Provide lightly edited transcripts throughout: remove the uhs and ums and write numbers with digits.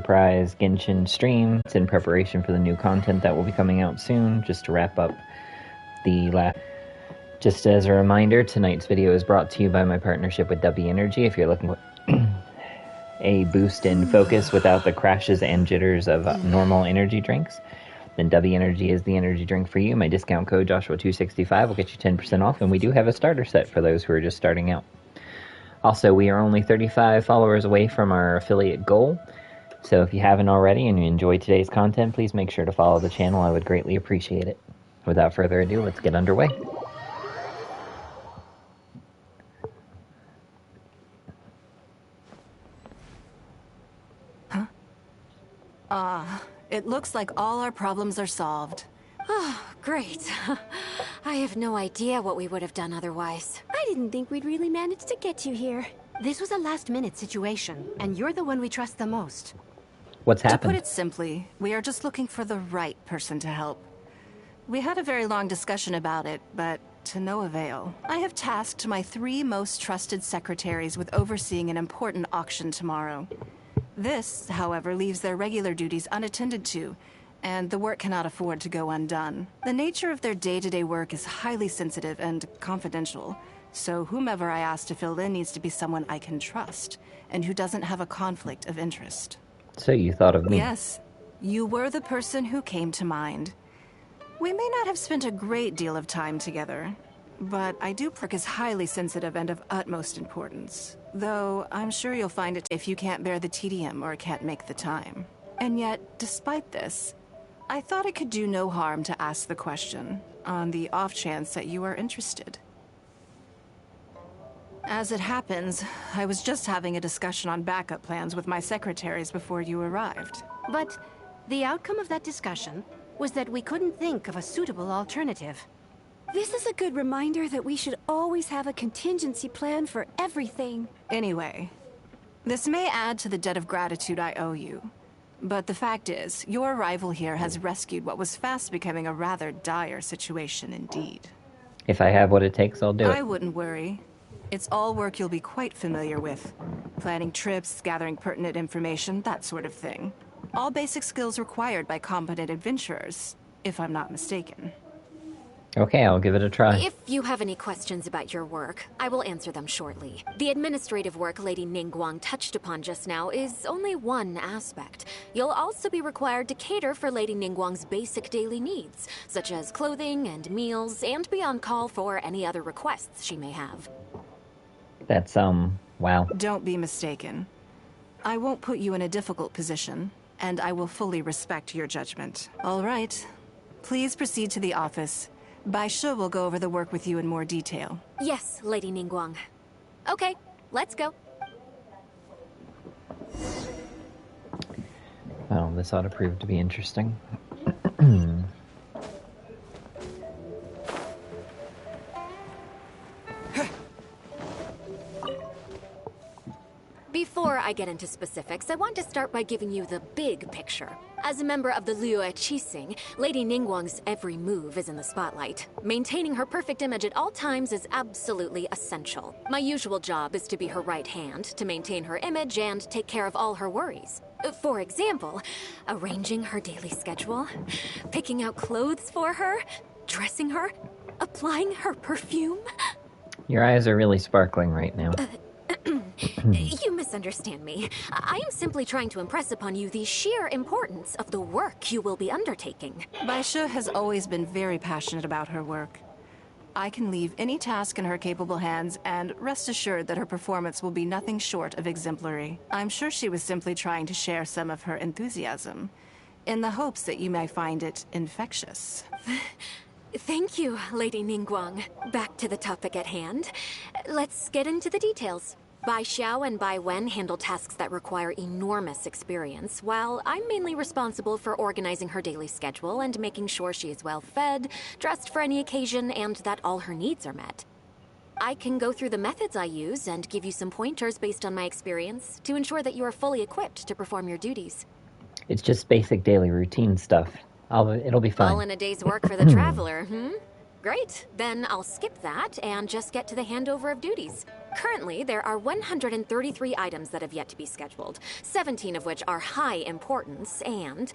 surprise Genshin stream. It's in preparation for the new content that will be coming out soon, just to wrap up the last... Just as a reminder, tonight's video is brought to you by my partnership with W Energy. If you're looking for a boost in focus without the crashes and jitters of normal energy drinks, then W Energy is the energy drink for you. My discount code Joshua265 will get you 10% off, and we do have a starter set for those who are just starting out. Also, we are only 35 followers away from our affiliate goal, so if you haven't already and you enjoyed today's content, please make sure to follow the channel. I would greatly appreciate it. Without further ado, let's get underway. It looks like all our problems are solved. Oh, great. I have no idea what we would have done otherwise. I didn't think we'd really manage to get you here. This was a last-minute situation, and you're the one we trust the most. What's happened? To put it simply, we are just looking for the right person to help. We had a very long discussion about it, but to no avail. I have tasked my 3 most trusted secretaries with overseeing an important auction tomorrow. This, however, leaves their regular duties unattended to, and the work cannot afford to go undone. The nature of their day-to-day work is highly sensitive and confidential, so whomever I ask to fill in needs to be someone I can trust, and who doesn't have a conflict of interest. So you thought of me? Yes, you were the person who came to mind. We may not have spent a great deal of time together, but I do work is highly sensitive and of utmost importance. Though, I'm sure you'll find it if you can't bear the tedium or can't make the time. And yet, despite this, I thought it could do no harm to ask the question, on the off chance that you are interested. As it happens, I was just having a discussion on backup plans with my secretaries before you arrived. But the outcome of that discussion was that we couldn't think of a suitable alternative. This is a good reminder that we should always have a contingency plan for everything. Anyway, this may add to the debt of gratitude I owe you. But the fact is, your arrival here has rescued what was fast becoming a rather dire situation indeed. If I have what it takes, I'll do it. I wouldn't worry. It's all work you'll be quite familiar with. Planning trips, gathering pertinent information, that sort of thing. All basic skills required by competent adventurers, if I'm not mistaken. Okay, I'll give it a try. If you have any questions about your work, I will answer them shortly. The administrative work Lady Ninngguang touched upon just now is only one aspect. You'll also be required to cater for Lady Ninngguang's basic daily needs, such as clothing and meals, and be on call for any other requests she may have. That's, wow. Don't be mistaken. I won't put you in a difficult position, and I will fully respect your judgment. All right. Please proceed to the office. Bai Shi will go over the work with you in more detail. Yes, Lady Ninngguang. Okay, let's go. Well, this ought to prove to be interesting. Before I get into specifics, I want to start by giving you the big picture. As a member of the Liyue Qixing, Lady Ninngguang's every move is in the spotlight. Maintaining her perfect image at all times is absolutely essential. My usual job is to be her right hand, to maintain her image and take care of all her worries. For example, arranging her daily schedule, picking out clothes for her, dressing her, applying her perfume. Your eyes are really sparkling right now. You misunderstand me. I am simply trying to impress upon you the sheer importance of the work you will be undertaking. Bai Shi has always been very passionate about her work. I can leave any task in her capable hands, and rest assured that her performance will be nothing short of exemplary. I'm sure she was simply trying to share some of her enthusiasm, in the hopes that you may find it infectious. Thank you, Lady Ninngguang. Back to the topic at hand. Let's get into the details. Bai Xiao and Bai Wen handle tasks that require enormous experience, while I'm mainly responsible for organizing her daily schedule and making sure she is well fed, dressed for any occasion, and that all her needs are met. I can go through the methods I use and give you some pointers based on my experience to ensure that you are fully equipped to perform your duties. It's just basic daily routine stuff. It'll be fine. All in a day's work for the traveler, Great. Then I'll skip that and just get to the handover of duties. Currently, there are 133 items that have yet to be scheduled, 17 of which are high importance, and...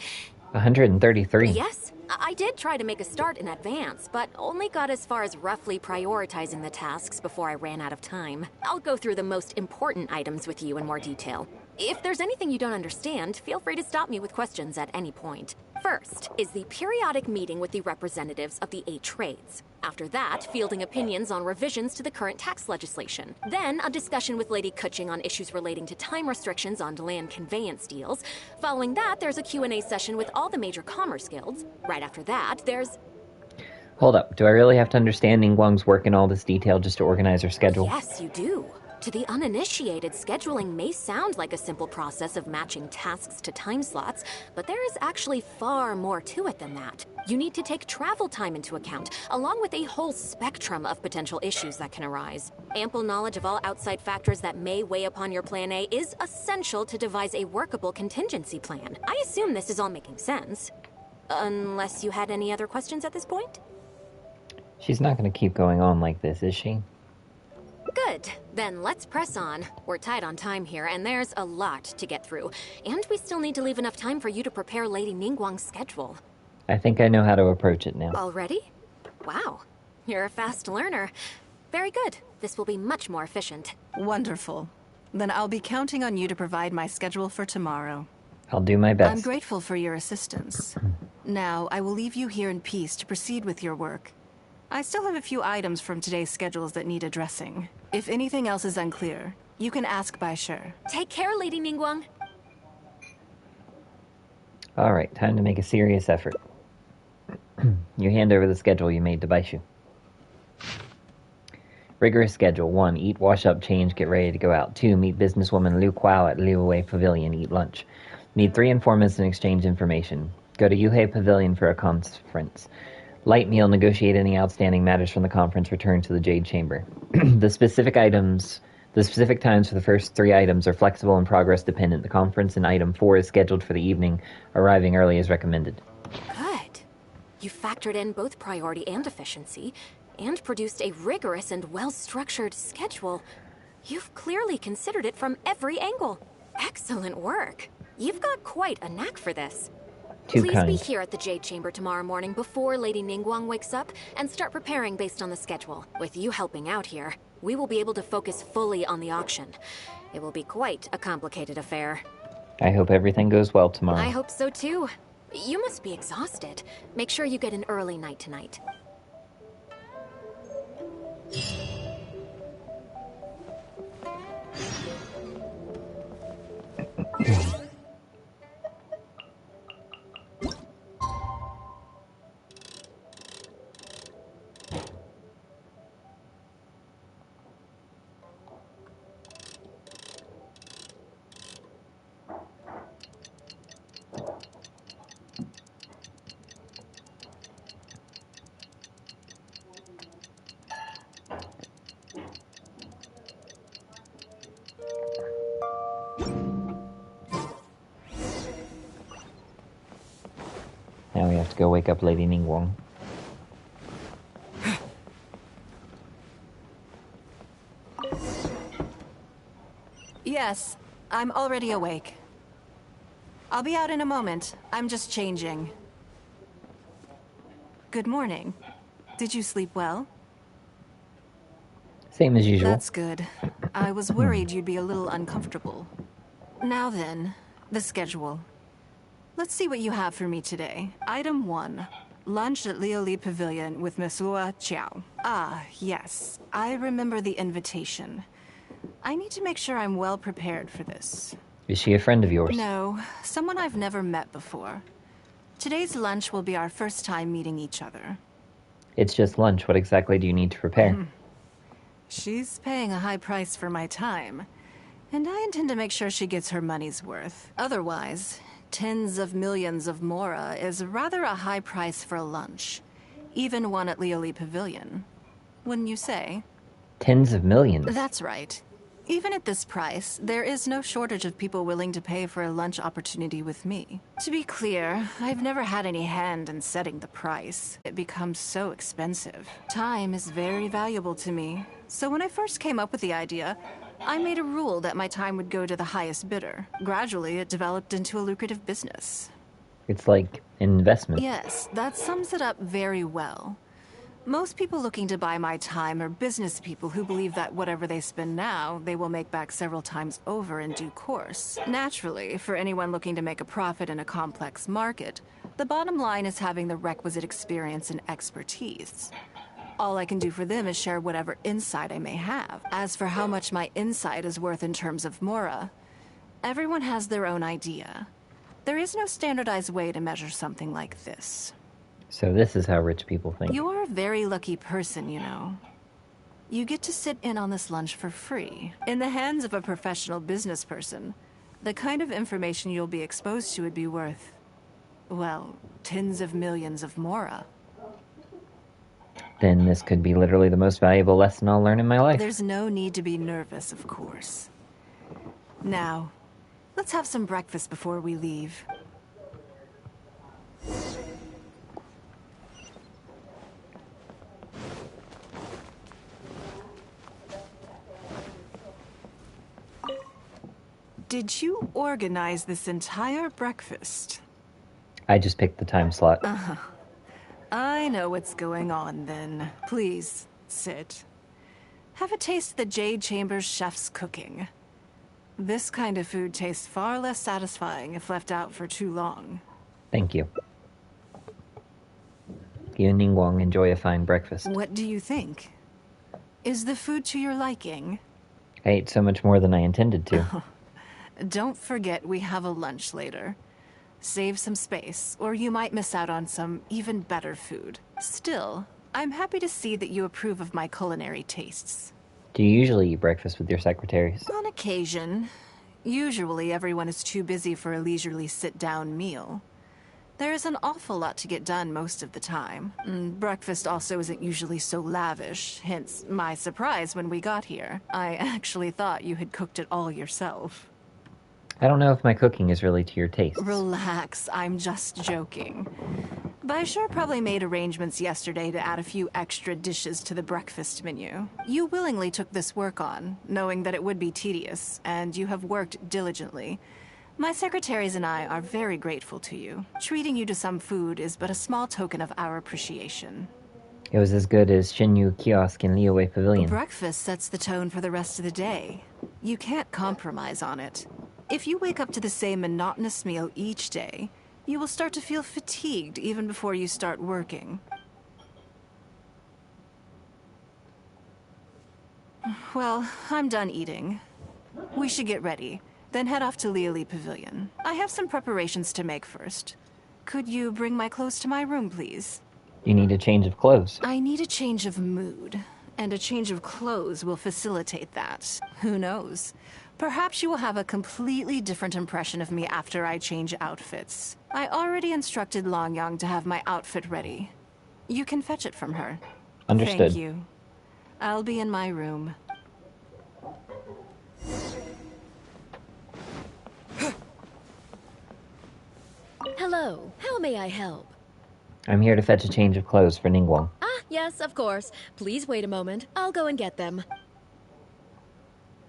133? Yes, I did try to make a start in advance, but only got as far as roughly prioritizing the tasks before I ran out of time. I'll go through the most important items with you in more detail. If there's anything you don't understand, feel free to stop me with questions at any point. First is the periodic meeting with the representatives of the 8 trades. After that, fielding opinions on revisions to the current tax legislation. Then, a discussion with Lady Kuching on issues relating to time restrictions on land conveyance deals. Following that, there's a Q&A session with all the major commerce guilds. Right after that, there's... Hold up, do I really have to understand Ninngguang's work in all this detail just to organize her schedule? Yes, you do. To the uninitiated, scheduling may sound like a simple process of matching tasks to time slots, but there is actually far more to it than that. You need to take travel time into account, along with a whole spectrum of potential issues that can arise. Ample knowledge of all outside factors that may weigh upon your Plan A is essential to devise a workable contingency plan. I assume this is all making sense. Unless you had any other questions at this point? She's not going to keep going on like this, is she? Good. Then let's press on. We're tight on time here, and there's a lot to get through. And we still need to leave enough time for you to prepare Lady Ninngguang's schedule. I think I know how to approach it now. Already? Wow. You're a fast learner. Very good. This will be much more efficient. Wonderful. Then I'll be counting on you to provide my schedule for tomorrow. I'll do my best. I'm grateful for your assistance. Now, I will leave you here in peace to proceed with your work. I still have a few items from today's schedules that need addressing. If anything else is unclear, you can ask Bai Shi. Take care, Lady Ninngguang. Alright, time to make a serious effort. You hand over the schedule you made to Bai Shi. Rigorous schedule. 1. Eat, wash up, change, get ready to go out. 2. Meet businesswoman Liu Kuao at Liuwei Pavilion, eat lunch. Need 3 informants and exchange information. Go to Yuhei Pavilion for a conference. Light meal, negotiate any outstanding matters from the conference, return to the Jade Chamber. The specific times for the first 3 items are flexible and progress dependent. The conference in item 4 is scheduled for the evening. Arriving early is recommended. Good. You factored in both priority and efficiency, and produced a rigorous and well-structured schedule. You've clearly considered it from every angle. Excellent work. You've got quite a knack for this. Please be here at the Jade Chamber tomorrow morning before Lady Ninngguang wakes up and start preparing based on the schedule. With you helping out here, we will be able to focus fully on the auction. It will be quite a complicated affair. I hope everything goes well tomorrow. I hope so too. You must be exhausted. Make sure you get an early night tonight. Now we have to go wake up Lady Ninngguang. Yes, I'm already awake. I'll be out in a moment. I'm just changing. Good morning. Did you sleep well? Same as usual. That's good. I was worried you'd be a little uncomfortable. Now then, the schedule. Let's see what you have for me today. Item 1. Lunch at Liuli Pavilion with Miss Lua Chiao. Ah, yes. I remember the invitation. I need to make sure I'm well prepared for this. Is she a friend of yours? No, someone I've never met before. Today's lunch will be our first time meeting each other. It's just lunch. What exactly do you need to prepare? She's paying a high price for my time, and I intend to make sure she gets her money's worth. Otherwise, tens of millions of Mora is rather a high price for lunch. Even one at Liuli Pavilion. Wouldn't you say? Tens of millions? That's right. Even at this price, there is no shortage of people willing to pay for a lunch opportunity with me. To be clear, I've never had any hand in setting the price. It becomes so expensive. Time is very valuable to me, So when I first came up with the idea, I made a rule that my time would go to the highest bidder. Gradually, it developed into a lucrative business. It's like an investment. Yes, that sums it up very well. Most people looking to buy my time are business people who believe that whatever they spend now, they will make back several times over in due course. Naturally, for anyone looking to make a profit in a complex market, the bottom line is having the requisite experience and expertise. All I can do for them is share whatever insight I may have. As for how much my insight is worth in terms of Mora, everyone has their own idea. There is no standardized way to measure something like this. So this is how rich people think. You're a very lucky person, you know. You get to sit in on this lunch for free. In the hands of a professional business person, the kind of information you'll be exposed to would be worth, well, tens of millions of Mora. Then this could be literally the most valuable lesson I'll learn in my life. There's no need to be nervous, of course. Now, let's have some breakfast before we leave. Did you organize this entire breakfast? I just picked the time slot. I know what's going on, then. Please, sit. Have a taste of the Jade Chamber's chef's cooking. This kind of food tastes far less satisfying if left out for too long. Thank you. You and Ninngguang enjoy a fine breakfast. What do you think? Is the food to your liking? I ate so much more than I intended to. Don't forget we have a lunch later. Save some space, or you might miss out on some even better food. Still, I'm happy to see that you approve of my culinary tastes. Do you usually eat breakfast with your secretaries? On occasion. Usually everyone is too busy for a leisurely sit-down meal. There is an awful lot to get done most of the time. Breakfast also isn't usually so lavish, hence my surprise when we got here. I actually thought you had cooked it all yourself. I don't know if my cooking is really to your taste. Relax, I'm just joking. Baishar probably made arrangements yesterday to add a few extra dishes to the breakfast menu. You willingly took this work on, knowing that it would be tedious, and you have worked diligently. My secretaries and I are very grateful to you. Treating you to some food is but a small token of our appreciation. It was as good as Shinyu Kiosk in Liyue Pavilion. Breakfast sets the tone for the rest of the day. You can't compromise on it. If you wake up to the same monotonous meal each day, you will start to feel fatigued even before you start working. Well, I'm done eating. We should get ready, then head off to Liyue Pavilion. I have some preparations to make first. Could you bring my clothes to my room, please? You need a change of clothes. I need a change of mood, and a change of clothes will facilitate that. Who knows? Perhaps you will have a completely different impression of me after I change outfits. I already instructed Longyang to have my outfit ready. You can fetch it from her. Understood. Thank you. I'll be in my room. Hello, how may I help? I'm here to fetch a change of clothes for Ninngguang. Ah, yes, of course. Please wait a moment. I'll go and get them.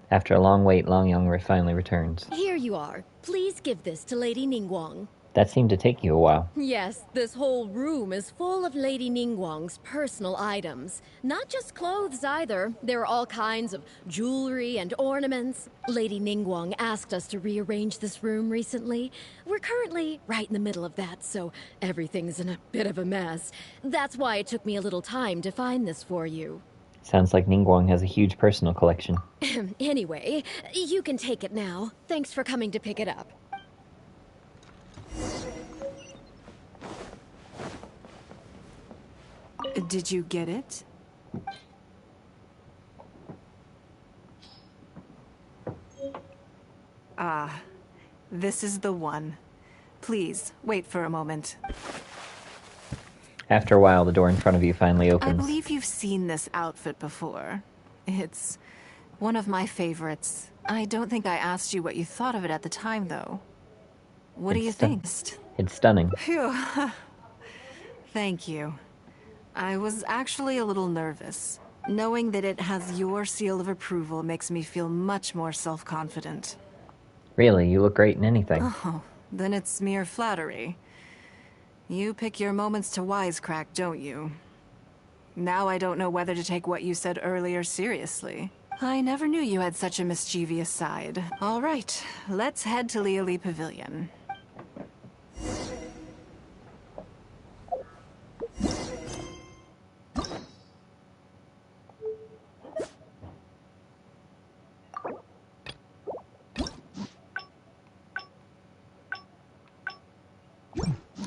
After a long wait, Longyang finally returns. Here you are. Please give this to Lady Ninngguang. That seemed to take you a while. Yes, this whole room is full of Lady Ninngguang's personal items. Not just clothes either. There are all kinds of jewelry and ornaments. Lady Ninngguang asked us to rearrange this room recently. We're currently right in the middle of that, so everything's in a bit of a mess. That's why it took me a little time to find this for you. Sounds like Ninngguang has a huge personal collection. Anyway, you can take it now. Thanks for coming to pick it up. Did you get it? Ah, this is the one. Please, wait for a moment. After a while, the door in front of you finally I opens. believe you've seen this outfit before. It's one of my favorites. I don't think I asked you what you thought of it at the time, though. What do you think? It's stunning. Phew. Thank you. I was actually a little nervous. Knowing that it has your seal of approval makes me feel much more self-confident. Really, you look great in anything. Oh, then it's mere flattery. You pick your moments to wisecrack, don't you? Now I don't know whether to take what you said earlier seriously. I never knew you had such a mischievous side. All right, let's head to Leoli Pavilion.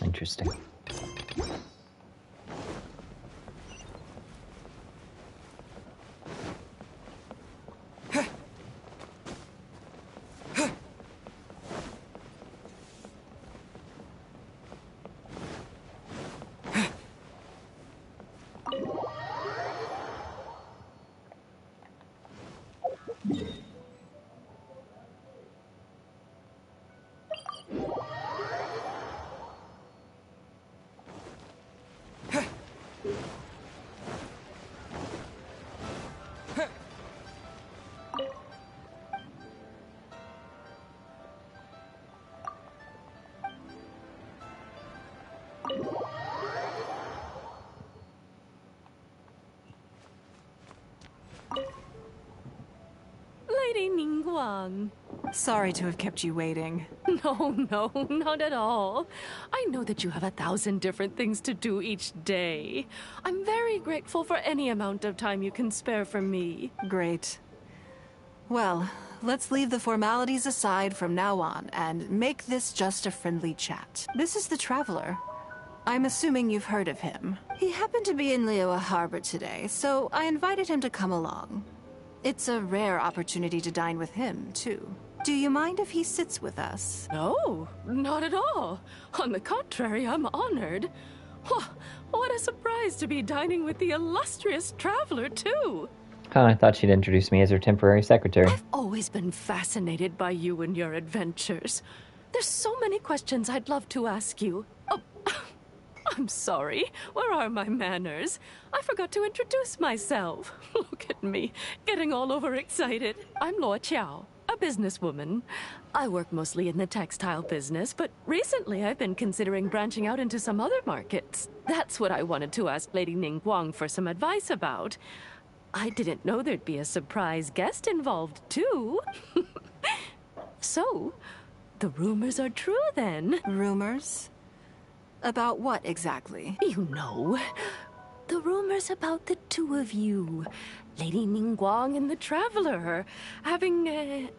Interesting. Lady Ninngguang. Sorry to have kept you waiting. No, not at all. I know that you have 1,000 different things to do each day. I'm very grateful for any amount of time you can spare for me. Great. Well, let's leave the formalities aside from now on and make this just a friendly chat. This is the Traveler. I'm assuming you've heard of him. He happened to be in Liyue Harbor today, so I invited him to come along. It's a rare opportunity to dine with him, too. Do you mind if he sits with us? No, not at all. On the contrary, I'm honored. What a surprise to be dining with the illustrious Traveler, too. Oh, I thought she'd introduce me as her temporary secretary. I've always been fascinated by you and your adventures. There's so many questions I'd love to ask you. Oh, I'm sorry. Where are my manners? I forgot to introduce myself. Look at me, getting all overexcited. I'm Luo Qiao, a businesswoman. I work mostly in the textile business, but recently I've been considering branching out into some other markets. That's what I wanted to ask Lady Ninngguang for some advice about. I didn't know there'd be a surprise guest involved, too. So, the rumors are true, then. Rumors? About what, exactly? You know, the rumors about the two of you, Lady Ninngguang and the Traveler, having a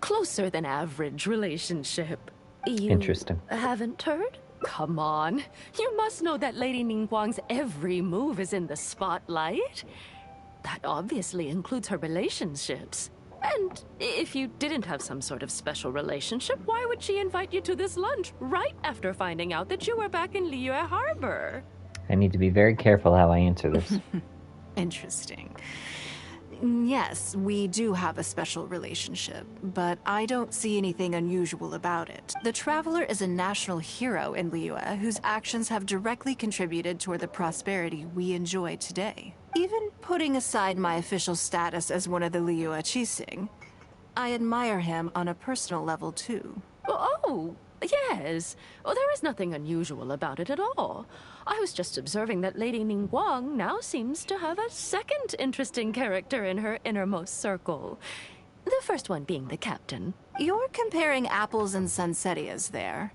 closer than average relationship. You Interesting. Haven't heard? Come on. You must know that Lady Ninngguang's every move is in the spotlight. That obviously includes her relationships. And if you didn't have some sort of special relationship, why would she invite you to this lunch right after finding out that you were back in Liyue Harbor? I need to be very careful how I answer this. Interesting. Yes, we do have a special relationship, but I don't see anything unusual about it. The Traveler is a national hero in Liyue whose actions have directly contributed toward the prosperity we enjoy today. Even putting aside my official status as one of the Liyue Qixing, I admire him on a personal level too. Oh, yes. Well, there is nothing unusual about it at all. I was just observing that Lady Ninngguang now seems to have a second interesting character in her innermost circle. The first one being the captain. You're comparing apples and sunsettias there.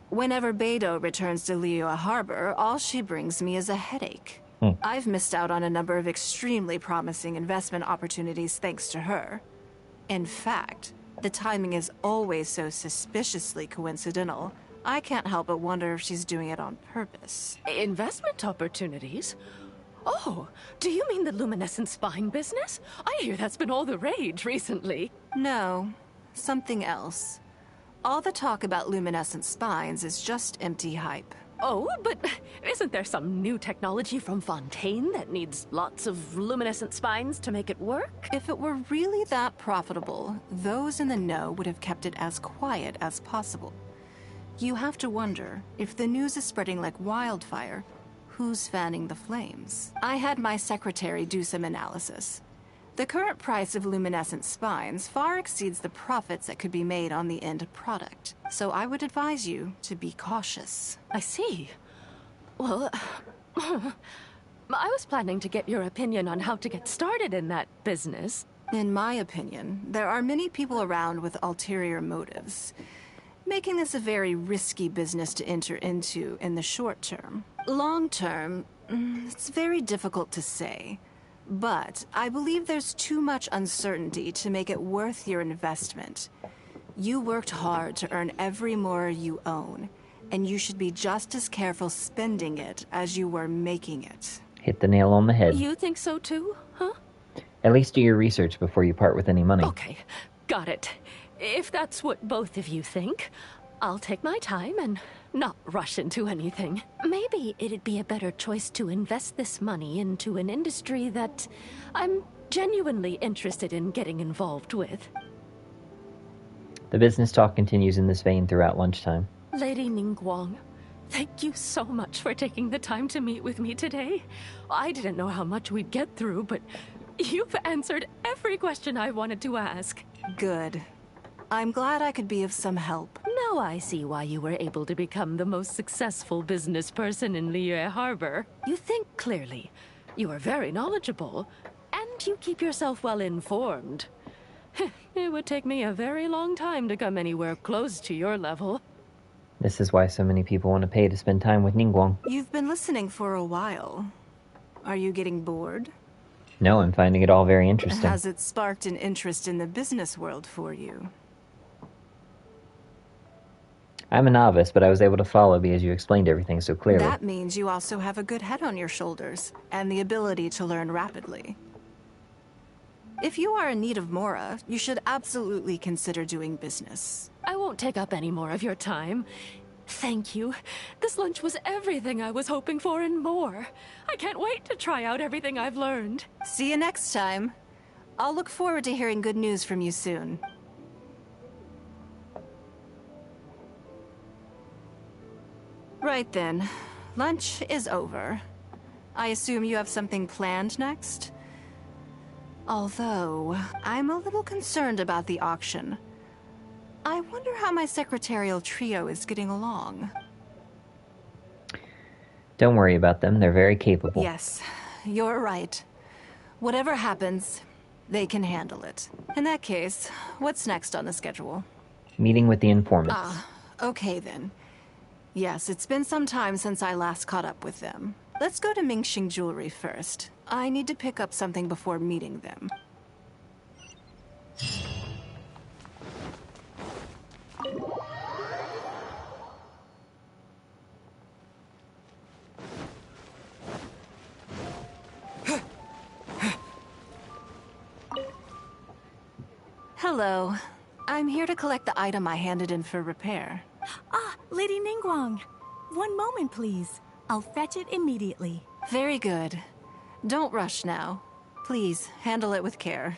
Whenever Beidou returns to Liyue Harbor, all she brings me is a headache. I've missed out on a number of extremely promising investment opportunities thanks to her. In fact, the timing is always so suspiciously coincidental. I can't help but wonder if she's doing it on purpose. Investment opportunities? Oh, do you mean the luminescent spine business? I hear that's been all the rage recently. No, something else. All the talk about luminescent spines is just empty hype. Oh, but isn't there some new technology from Fontaine that needs lots of luminescent spines to make it work? If it were really that profitable, those in the know would have kept it as quiet as possible. You have to wonder, if the news is spreading like wildfire, who's fanning the flames. I had my secretary do some analysis. The current price of luminescent spines far exceeds the profits that could be made on the end product. So I would advise you to be cautious. I see. Well, I was planning to get your opinion on how to get started in that business. In my opinion, there are many people around with ulterior motives, making this a very risky business to enter into in the short term. Long term, it's very difficult to say. But I believe there's too much uncertainty to make it worth your investment. You worked hard to earn every more you own, and you should be just as careful spending it as you were making it. Hit the nail on the head. You think so too, huh? At least do your research before you part with any money. Okay, got it. If that's what both of you think, I'll take my time and not rush into anything. Maybe it'd be a better choice to invest this money into an industry that I'm genuinely interested in getting involved with. The business talk continues in this vein throughout lunchtime. Lady Ninngguang, thank you so much for taking the time to meet with me today. I didn't know how much we'd get through, but you've answered every question I wanted to ask. Good. I'm glad I could be of some help. Now I see why you were able to become the most successful business person in Liyue Harbor. You think clearly, you are very knowledgeable, and you keep yourself well informed. It would take me a very long time to come anywhere close to your level. This is why so many people want to pay to spend time with Ninngguang. You've been listening for a while. Are you getting bored? No, I'm finding it all very interesting. Has it sparked an interest in the business world for you? I'm a novice, but I was able to follow because you explained everything so clearly. That means you also have a good head on your shoulders, and the ability to learn rapidly. If you are in need of Mora, you should absolutely consider doing business. I won't take up any more of your time. Thank you. This lunch was everything I was hoping for and more. I can't wait to try out everything I've learned. See you next time. I'll look forward to hearing good news from you soon. Right then. Lunch is over. I assume you have something planned next? Although, I'm a little concerned about the auction. I wonder how my secretarial trio is getting along. Don't worry about them, they're very capable. Yes, you're right. Whatever happens, they can handle it. In that case, what's next on the schedule? Meeting with the Informants. Ah, okay then. Yes, it's been some time since I last caught up with them. Let's go to Mingxing Jewelry first. I need to pick up something before meeting them. Hello. I'm here to collect the item I handed in for repair. Ah, Lady Ninngguang. One moment, please. I'll fetch it immediately. Very good. Don't rush now. Please, handle it with care.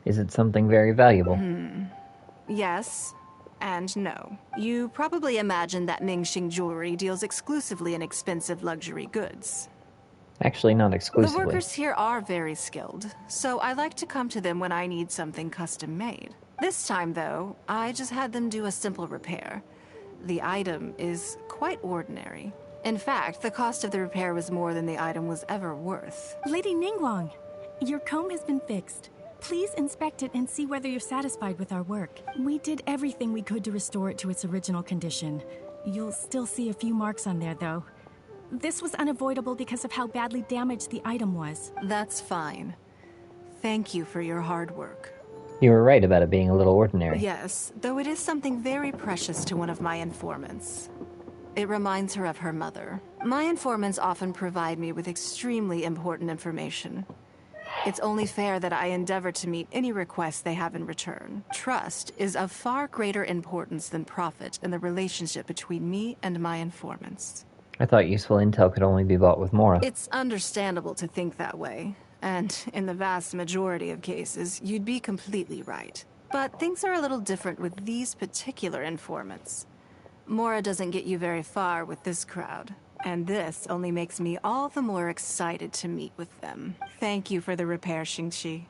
Is it something very valuable? Yes, and no. You probably imagine that Mingxing Jewelry deals exclusively in expensive luxury goods. Actually, not The exclusively. workers here are very skilled, so I like to come to them when I need something custom-made. This time, though, I just had them do a simple repair. The item is quite ordinary. In fact, the cost of the repair was more than the item was ever worth. Lady Ninngguang, your comb has been fixed. Please inspect it and see whether you're satisfied with our work. We did everything we could to restore it to its original condition. You'll still see a few marks on there, though. This was unavoidable because of how badly damaged the item was. That's fine. Thank you for your hard work. You were right about it being a little ordinary. Yes, though it is something very precious to one of my informants. It reminds her of her mother. My informants often provide me with extremely important information. It's only fair that I endeavor to meet any requests they have in return. Trust is of far greater importance than profit in the relationship between me and my informants. I thought useful intel could only be bought with Mora. It's understandable to think that way, and in the vast majority of cases, you'd be completely right. But things are a little different with these particular informants. Mora doesn't get you very far with this crowd, And this only makes me all the more excited to meet with them. Thank you for the repair, Xingqi.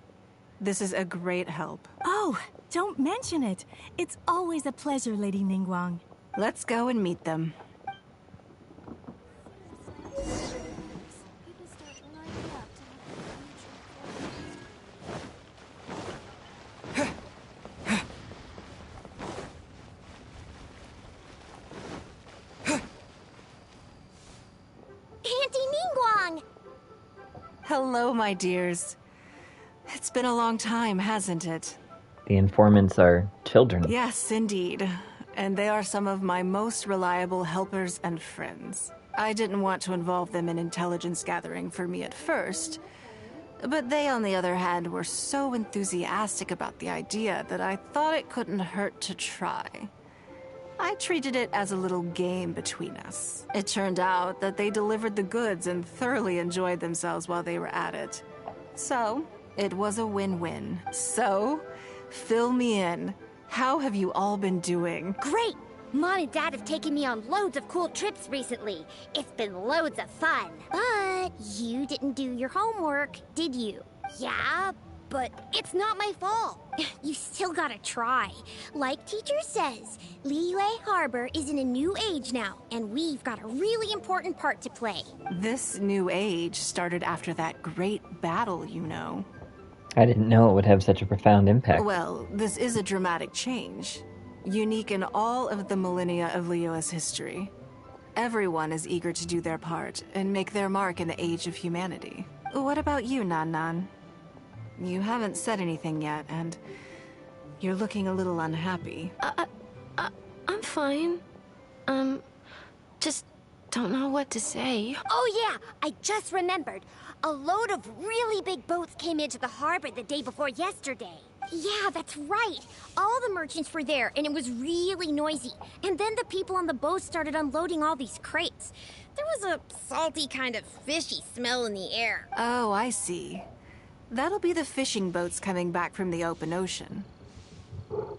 This is a great help. Oh, don't mention it. It's always a pleasure, Lady Ninngguang. Let's go and meet them. Auntie Ninngguang! Hello, my dears. It's been a long time, hasn't it? The informants are children. Yes, indeed. And they are some of my most reliable helpers and friends. I didn't want to involve them in intelligence gathering for me at first, but they, on the other hand, were so enthusiastic about the idea that I thought it couldn't hurt to try. I treated it as a little game between us. It turned out that they delivered the goods and thoroughly enjoyed themselves while they were at it. So, it was a win-win. So, fill me in. How have you all been doing? Great! Mom and Dad have taken me on loads of cool trips recently. It's been loads of fun. But you didn't do your homework, did you? Yeah, but it's not my fault. You still gotta try. Like teacher says, Liyue Harbor is in a new age now, and we've got a really important part to play. This new age started after that great battle, you know. I didn't know it would have such a profound impact. Well, this is a dramatic change, unique in all of the millennia of Liyue's history. Everyone is eager to do their part and make their mark in the age of humanity. What about you, Nan? You haven't said anything yet, and you're looking a little unhappy. I'm fine. Just don't know what to say. Oh yeah, I just remembered. A load of really big boats came into the harbor the day before yesterday. Yeah, that's right. All the merchants were there, and it was really noisy. And then the people on the boat started unloading all these crates. There was a salty kind of fishy smell in the air. Oh, I see. That'll be the fishing boats coming back from the open ocean.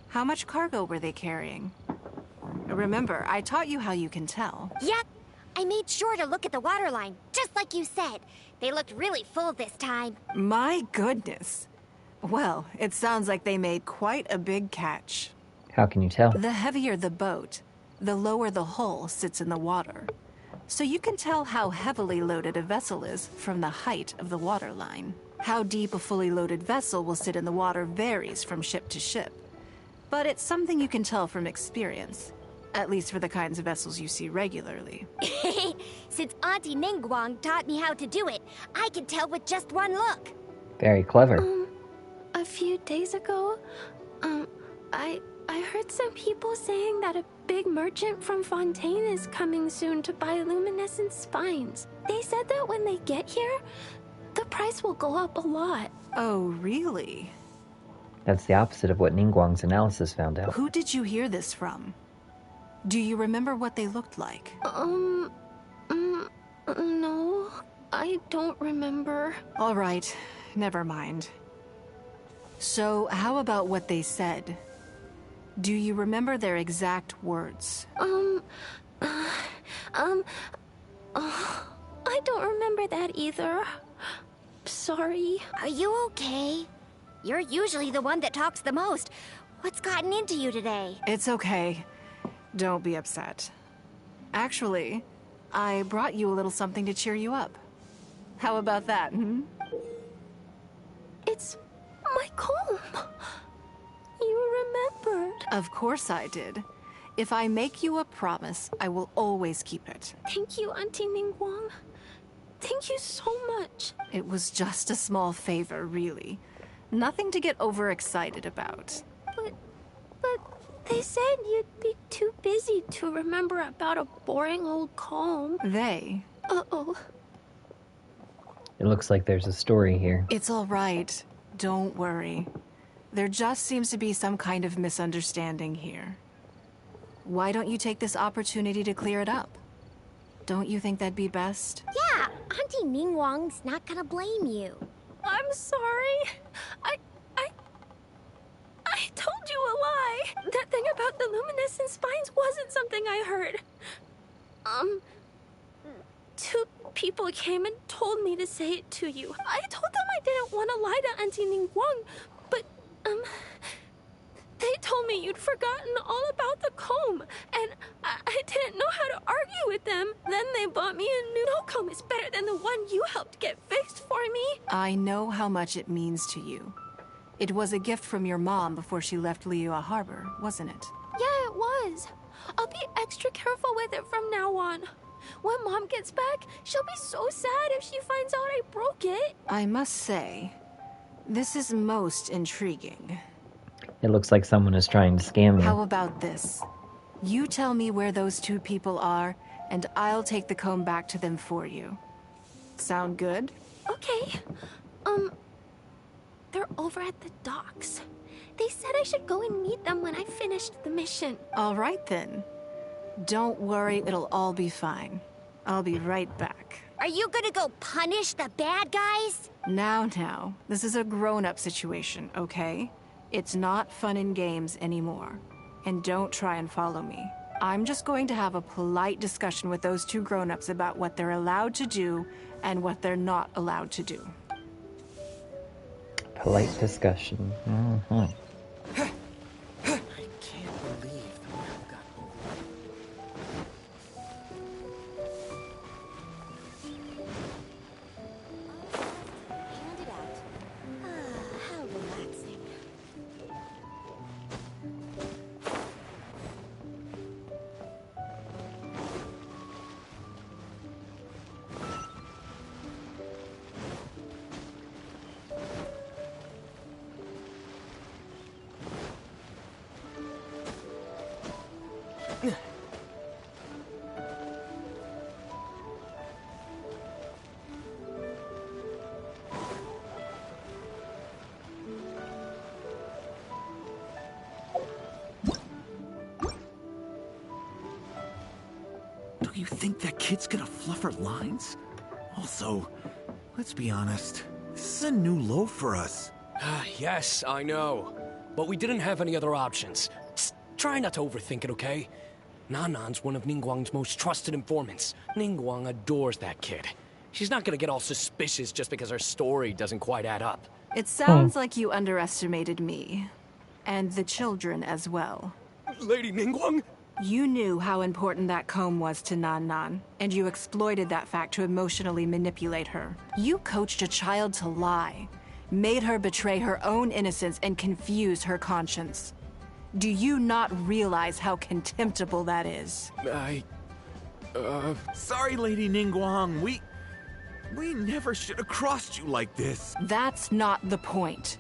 How much cargo were they carrying? Remember, I taught you how you can tell. Yep. I made sure to look at the waterline, just like you said. They looked really full this time. My goodness. Well, it sounds like they made quite a big catch. How can you tell? The heavier the boat, the lower the hull sits in the water. So you can tell how heavily loaded a vessel is from the height of the waterline. How deep a fully loaded vessel will sit in the water varies from ship to ship. But it's something you can tell from experience. At least for the kinds of vessels you see regularly. Since Auntie Ninngguang taught me how to do it, I can tell with just one look. Very clever. A few days ago, I heard some people saying that a big merchant from Fontaine is coming soon to buy luminescent spines. They said that when they get here, the price will go up a lot. Oh, really? That's the opposite of what Ninngguang's analysis found out. Who did you hear this from? Do you remember what they looked like? No, I don't remember. All right, never mind. So, how about what they said? Do you remember their exact words? I don't remember that either. Sorry. Are you okay? You're usually the one that talks the most. What's gotten into you today? It's okay. Don't be upset. Actually, I brought you a little something to cheer you up. How about that, It's my comb. You remembered. Of course I did. If I make you a promise, I will always keep it. Thank you, Auntie Ninngguang. Thank you so much. It was just a small favor, really. Nothing to get overexcited about. But they said you'd be too busy to remember about a boring old comb. They? Uh-oh. It looks like there's a story here. It's all right. Don't worry. There just seems to be some kind of misunderstanding here. Why don't you take this opportunity to clear it up? Don't you think that'd be best? Yeah, Auntie Ninngguang's not gonna blame you. I'm sorry. I told you a lie. That thing about the luminescent spines wasn't something I heard. 2 people came and told me to say it to you. I told them I didn't want to lie to Auntie Ninngguang, but, they told me you'd forgotten all about the comb, and I didn't know how to argue with them. Then they bought me a new comb. It's better than the one you helped get fixed for me. I know how much it means to you. It was a gift from your mom before she left Liyue Harbor, wasn't it? Yeah, it was. I'll be extra careful with it from now on. When Mom gets back, she'll be so sad if she finds out I broke it. I must say, this is most intriguing. It looks like someone is trying to scam you. How about this? You tell me where those 2 people are, and I'll take the comb back to them for you. Sound good? Okay. They're over at the docks. They said I should go and meet them when I finished the mission. All right, then. Don't worry, it'll all be fine. I'll be right back. Are you gonna go punish the bad guys? Now, this is a grown-up situation, okay? It's not fun and games anymore. And don't try and follow me. I'm just going to have a polite discussion with those 2 grown-ups about what they're allowed to do and what they're not allowed to do. Polite discussion. Mm-hmm. Do you think that kid's gonna fluff her lines? Also, let's be honest, this is a new low for us. Yes, I know. But we didn't have any other options. Just try not to overthink it, okay? Nanan's one of Ninngguang's most trusted informants. Ninngguang adores that kid. She's not gonna get all suspicious just because her story doesn't quite add up. It sounds like you underestimated me. And the children as well. Lady Ninngguang? You knew how important that comb was to Nan, and you exploited that fact to emotionally manipulate her. You coached a child to lie, made her betray her own innocence and confuse her conscience. Do you not realize how contemptible that is? Sorry, Lady Ninngguang. We never should have crossed you like this. That's not the point.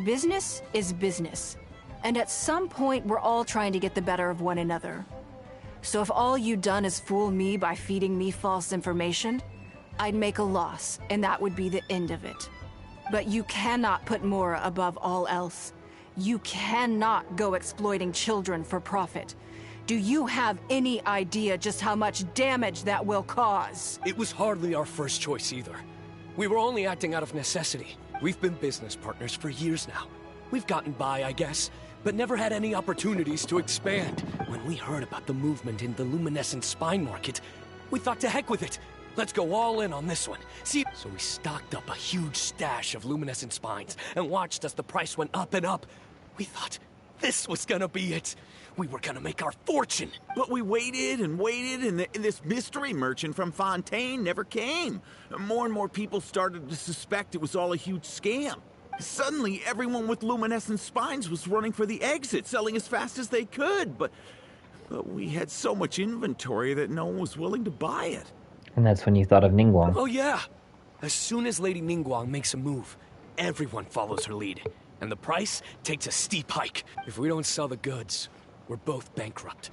Business is business. And at some point, we're all trying to get the better of one another. So if all you've done is fool me by feeding me false information, I'd make a loss, and that would be the end of it. But you cannot put Mora above all else. You cannot go exploiting children for profit. Do you have any idea just how much damage that will cause? It was hardly our first choice either. We were only acting out of necessity. We've been business partners for years now. We've gotten by, I guess, but never had any opportunities to expand. When we heard about the movement in the luminescent spine market, we thought to heck with it. Let's go all in on this one. See, so we stocked up a huge stash of luminescent spines and watched as the price went up and up. We thought this was gonna be it. We were gonna make our fortune. But we waited and waited, and this mystery merchant from Fontaine never came. More and more people started to suspect it was all a huge scam. Suddenly, everyone with luminescent spines was running for the exit, selling as fast as they could, but we had so much inventory that no one was willing to buy it. And that's when you thought of Ninngguang. Oh yeah! As soon as Lady Ninngguang makes a move, everyone follows her lead, and the price takes a steep hike. If we don't sell the goods, we're both bankrupt.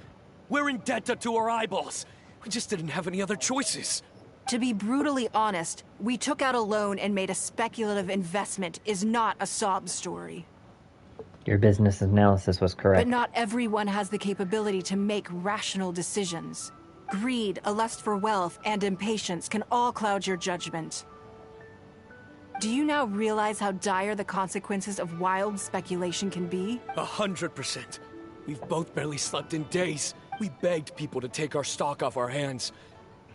We're in debt up to our eyeballs. We just didn't have any other choices. To be brutally honest, we took out a loan and made a speculative investment is not a sob story. Your business analysis was correct. But not everyone has the capability to make rational decisions. Greed, a lust for wealth, and impatience can all cloud your judgment. Do you now realize how dire the consequences of wild speculation can be? 100%. We've both barely slept in days. We begged people to take our stock off our hands.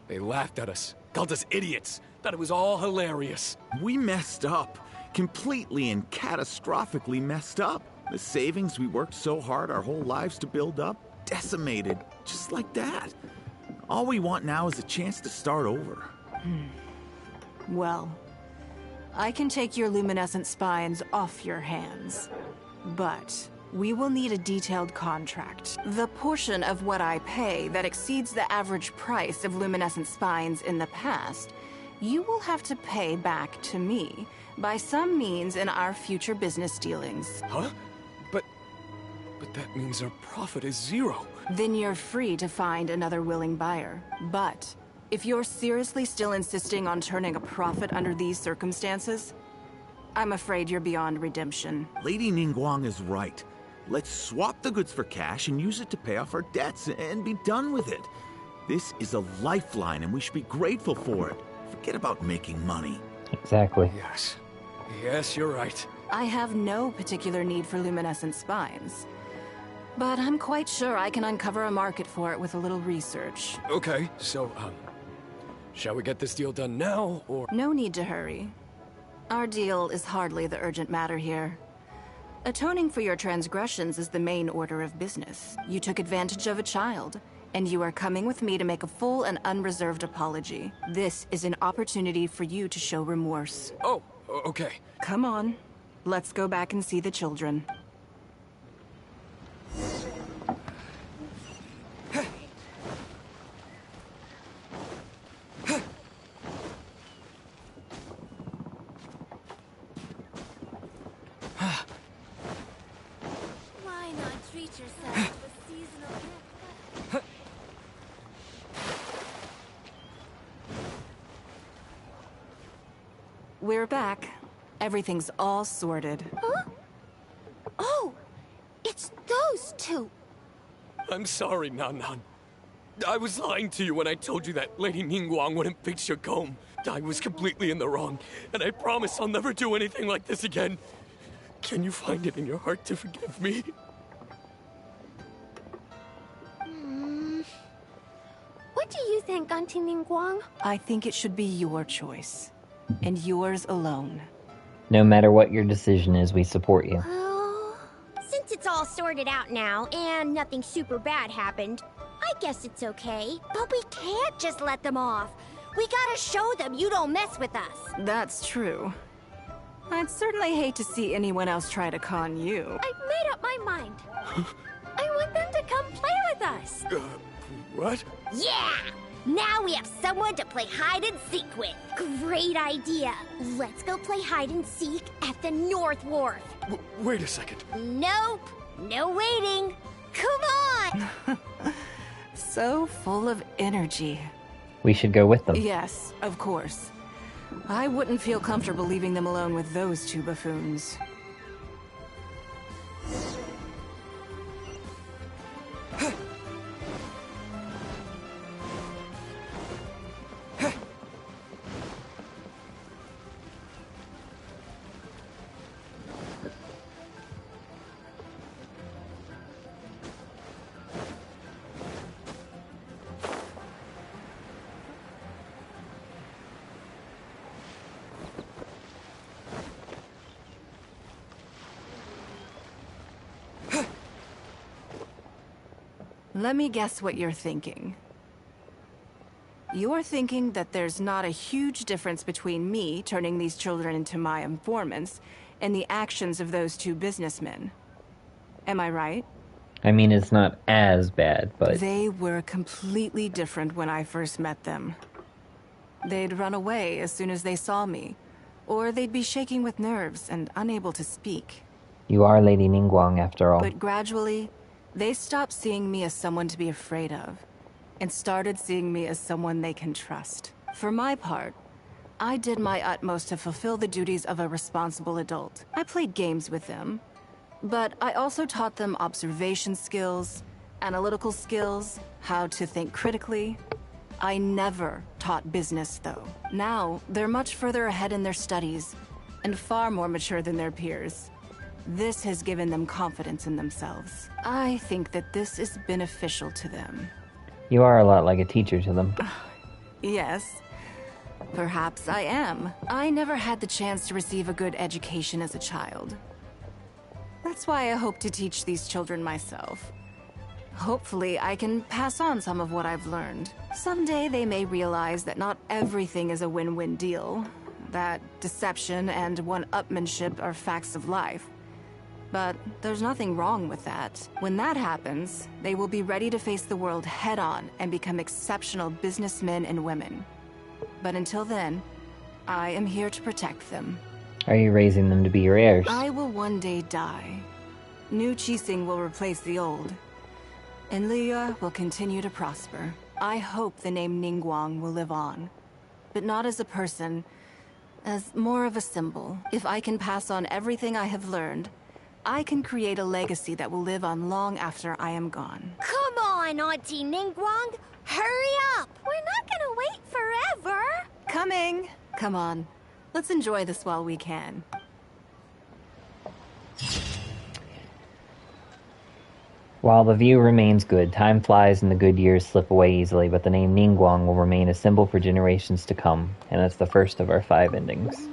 They laughed at us, called us idiots, thought it was all hilarious. We messed up. Completely and catastrophically messed up. The savings we worked so hard our whole lives to build up, decimated, just like that. All we want now is a chance to start over. Well, I can take your luminescent spines off your hands, but we will need a detailed contract. The portion of what I pay that exceeds the average price of luminescent spines in the past, you will have to pay back to me by some means in our future business dealings. Huh? But that means our profit is 0. Then you're free to find another willing buyer. But if you're seriously still insisting on turning a profit under these circumstances, I'm afraid you're beyond redemption. Lady Ninngguang is right. Let's swap the goods for cash and use it to pay off our debts and be done with it. This is a lifeline and we should be grateful for it. Forget about making money. Exactly. Yes, you're right. I have no particular need for luminescent spines, but I'm quite sure I can uncover a market for it with a little research. Okay, so, shall we get this deal done now, or...? No need to hurry. Our deal is hardly the urgent matter here. Atoning for your transgressions is the main order of business. You took advantage of a child, and you are coming with me to make a full and unreserved apology. This is an opportunity for you to show remorse. Oh, okay. Come on. Let's go back and see the children. Why not treat yourself to a seasonal gift? We're back. Everything's all sorted. Huh? Oh, it's those two. I'm sorry, Nan. I was lying to you when I told you that Lady Ninngguang wouldn't fix your comb. I was completely in the wrong, and I promise I'll never do anything like this again. Can you find it in your heart to forgive me? What do you think, Auntie Ninngguang? I think it should be your choice, and yours alone. No matter what your decision is, we support you. Well, since it's all sorted out now, and nothing super bad happened, I guess it's okay. But we can't just let them off. We gotta show them you don't mess with us. That's true. I'd certainly hate to see anyone else try to con you. I've made up my mind. I want them to come play with us. What? Yeah! Now we have someone to play hide and seek with. Great idea. Let's go play hide and seek at the North Wharf. Wait a second. Nope. No waiting. Come on! So full of energy. We should go with them. Yes, of course. I wouldn't feel comfortable leaving them alone with those two buffoons. Let me guess what you're thinking. You're thinking that there's not a huge difference between me turning these children into my informants and the actions of those two businessmen. Am I right? I mean, it's not as bad, but... They were completely different when I first met them. They'd run away as soon as they saw me, or they'd be shaking with nerves and unable to speak. You are Lady Ninngguang, after all. But gradually, they stopped seeing me as someone to be afraid of, and started seeing me as someone they can trust. For my part, I did my utmost to fulfill the duties of a responsible adult. I played games with them, but I also taught them observation skills, analytical skills, how to think critically. I never taught business, though. Now, they're much further ahead in their studies, and far more mature than their peers. This has given them confidence in themselves. I think that this is beneficial to them. You are a lot like a teacher to them. Yes. Perhaps I am. I never had the chance to receive a good education as a child. That's why I hope to teach these children myself. Hopefully, I can pass on some of what I've learned. Someday they may realize that not everything is a win-win deal, that deception and one-upmanship are facts of life. But there's nothing wrong with that. When that happens, they will be ready to face the world head-on and become exceptional businessmen and women. But until then, I am here to protect them. Are you raising them to be your heirs? I will one day die. New Qixing will replace the old. And Liyue will continue to prosper. I hope the name Ninngguang will live on. But not as a person, as more of a symbol. If I can pass on everything I have learned, I can create a legacy that will live on long after I am gone. Come on, Auntie Ninngguang! Hurry up! We're not gonna wait forever! Coming! Come on. Let's enjoy this while we can. While the view remains good, time flies and the good years slip away easily, but the name Ninngguang will remain a symbol for generations to come, and that's the first of our 5 endings.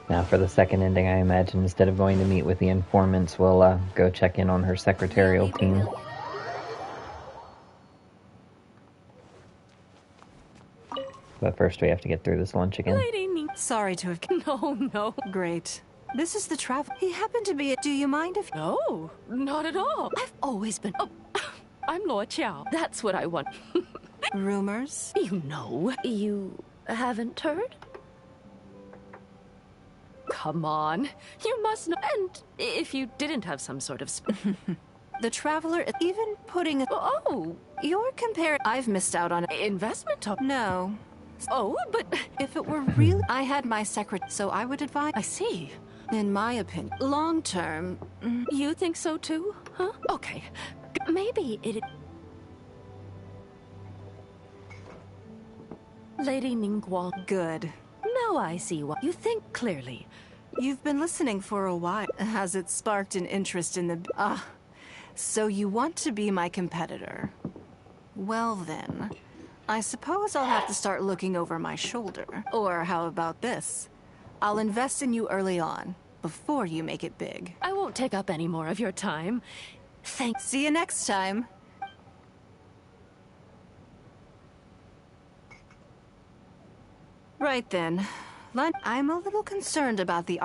Now for the second ending, I imagine instead of going to meet with the Informants, we'll go check in on her secretarial team. But first we have to get through this lunch again. Lady Ning. Sorry to have... No. Great. This is the travel... He happened to be... Do you mind if... No, not at all. I've always been... Oh, I'm Luo Qiao. That's what I want. Rumors? You know. You haven't heard? Come on. You must know. And if you didn't have some sort of... The Traveler, even putting a... Oh, You're comparing... I've missed out on... investment talk. No. Oh, but... If it were real... I had my secretary, so I would advise... I see. In my opinion, long term... You think so too? Huh? Okay. Maybe it... Lady Ninngguang. Good. Now I see why. You think clearly. You've been listening for a while. Has it sparked an interest in the... So you want to be my competitor? Well then, I suppose I'll have to start looking over my shoulder. Or how about this? I'll invest in you early on, before you make it big. I won't take up any more of your time. Thanks. See you next time. Right then. I'm a little concerned about the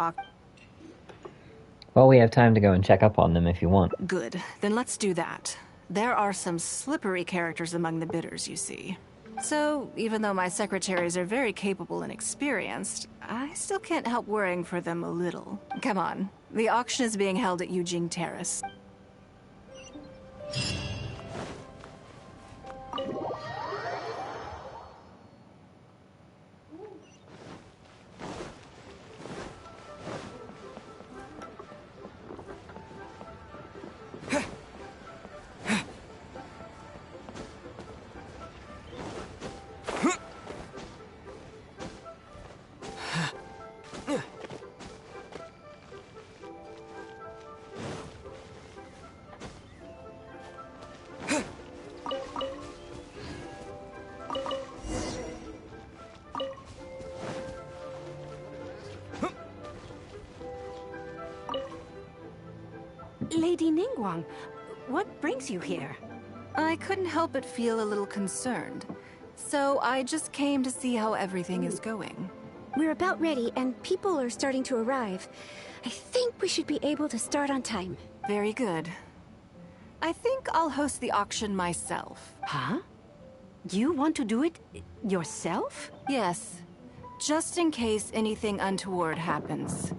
Well, we have time to go and check up on them if you want. Good. Then let's do that. There are some slippery characters among the bidders, you see. So, even though my secretaries are very capable and experienced, I still can't help worrying for them a little. Come on. The auction is being held at Yujing Terrace. Lady Ninngguang, what brings you here? I couldn't help but feel a little concerned. So I just came to see how everything is going. We're about ready, and people are starting to arrive. I think we should be able to start on time. Very good. I think I'll host the auction myself. Huh? You want to do it yourself? Yes. Just in case anything untoward happens.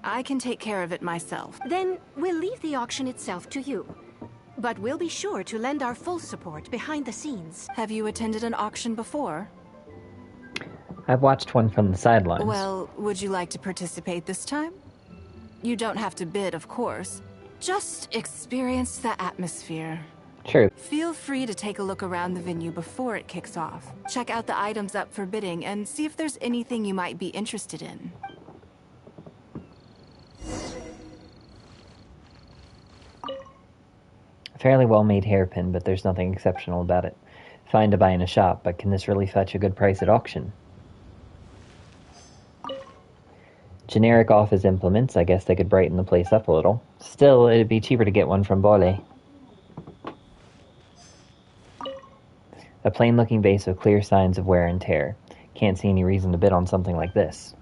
I can take care of it myself. Then we'll leave the auction itself to you. But we'll be sure to lend our full support behind the scenes. Have you attended an auction before? I've watched one from the sidelines. Well, would you like to participate this time? You don't have to bid, of course. Just experience the atmosphere. True. Feel free to take a look around the venue before it kicks off. Check out the items up for bidding and see if there's anything you might be interested in. A fairly well-made hairpin, but there's nothing exceptional about it. Fine to buy in a shop, but can this really fetch a good price at auction? Generic office implements, I guess they could brighten the place up a little. Still, it'd be cheaper to get one from Bole. A plain-looking base with clear signs of wear and tear. Can't see any reason to bid on something like this.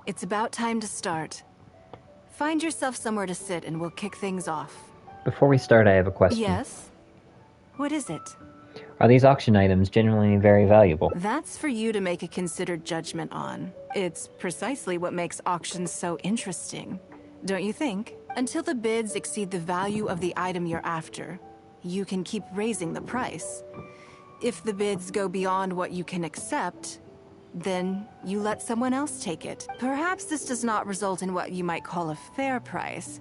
It's about time to start. Find yourself somewhere to sit and we'll kick things off. Before we start, I have a question. Yes? What is it? Are these auction items genuinely very valuable? That's for you to make a considered judgment on. It's precisely what makes auctions so interesting, don't you think? Until the bids exceed the value of the item you're after, you can keep raising the price. If the bids go beyond what you can accept, then you let someone else take it. Perhaps this does not result in what you might call a fair price,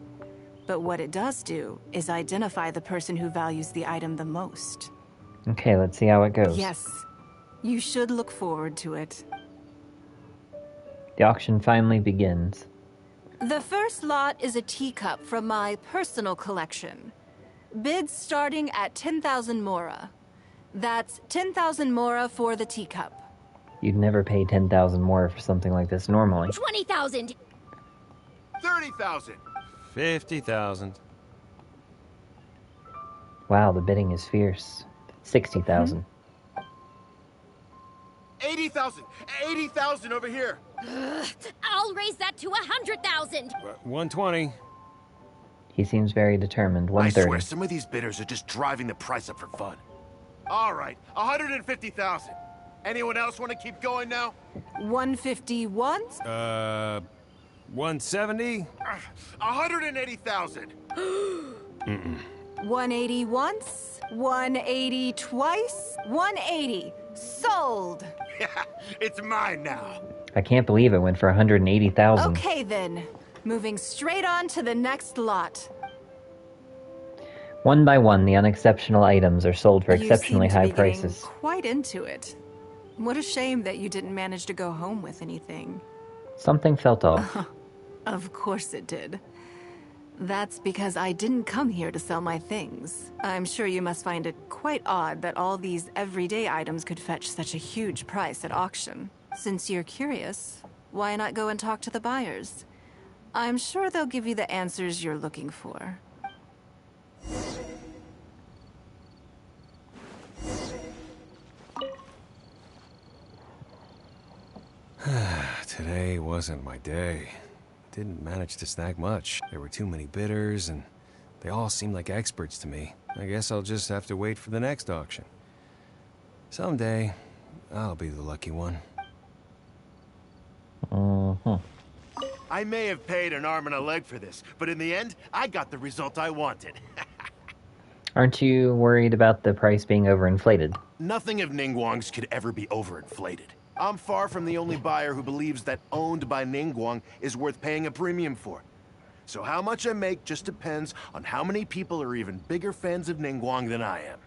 but what it does do is identify the person who values the item the most. Okay, let's see how it goes. Yes, you should look forward to it. The auction finally begins. The first lot is a teacup from my personal collection. Bids starting at 10,000 mora. That's 10,000 mora for the teacup. You'd never pay 10,000 more for something like this normally. 20,000. 30,000. 50,000. Wow, the bidding is fierce. 60,000. 80,000. 80,000 over here. I'll raise that to 100,000. 120. He seems very determined. I 130. swear, some of these bidders are just driving the price up for fun. All right, 150,000. Anyone else want to keep going now? 151? 170? 180,000. 180 once, 180 twice, 180. Sold. It's mine now. I can't believe it went for 180,000. Okay then, moving straight on to the next lot. One by one, the unexceptional items are sold for exceptionally You seem high to be getting prices. quite into it. What a shame that you didn't manage to go home with anything. Something felt off. Of course it did. That's because I didn't come here to sell my things. I'm sure you must find it quite odd that all these everyday items could fetch such a huge price at auction. Since you're curious, why not go and talk to the buyers? I'm sure they'll give you the answers you're looking for. Today wasn't my day. Didn't manage to snag much. There were too many bidders, and they all seemed like experts to me. I guess I'll just have to wait for the next auction. Someday, I'll be the lucky one. I may have paid an arm and a leg for this, but in the end, I got the result I wanted. Aren't you worried about the price being overinflated? Nothing of Ninngguang's could ever be overinflated. I'm far from the only buyer who believes that owned by Ninngguang is worth paying a premium for. So how much I make just depends on how many people are even bigger fans of Ninngguang than I am.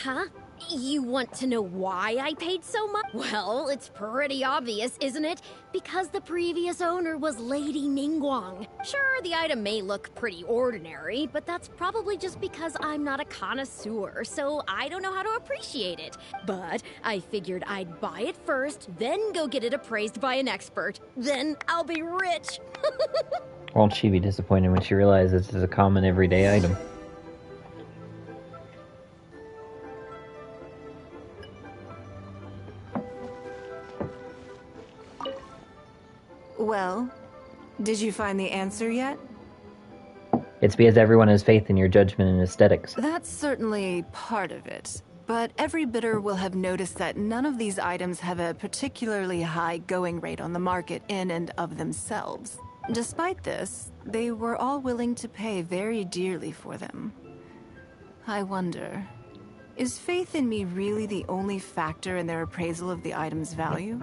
Huh? You want to know why I paid so much? Well, it's pretty obvious, isn't it? Because the previous owner was Lady Ninngguang. Sure, the item may look pretty ordinary, but that's probably just because I'm not a connoisseur, so I don't know how to appreciate it. But I figured I'd buy it first, then go get it appraised by an expert. Then I'll be rich. Won't she be disappointed when she realizes it's a common everyday item? Well, did you find the answer yet? It's because everyone has faith in your judgment and aesthetics. That's certainly part of it. But every bidder will have noticed that none of these items have a particularly high going rate on the market in and of themselves. Despite this, they were all willing to pay very dearly for them. I wonder, is faith in me really the only factor in their appraisal of the item's value?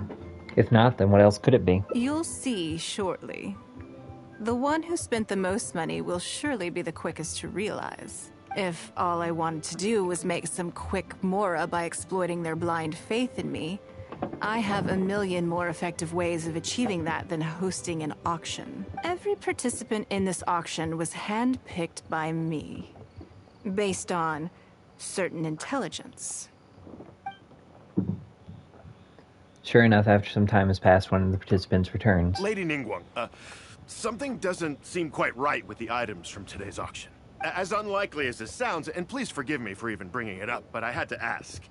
If not, then what else could it be? You'll see shortly. The one who spent the most money will surely be the quickest to realize. If all I wanted to do was make some quick mora by exploiting their blind faith in me, I have a million more effective ways of achieving that than hosting an auction. Every participant in this auction was handpicked by me, based on certain intelligence. Sure enough, after some time has passed, one of the participants returns. Lady Ninngguang, something doesn't seem quite right with the items from today's auction. As unlikely as this sounds, and please forgive me for even bringing it up, but I had to ask.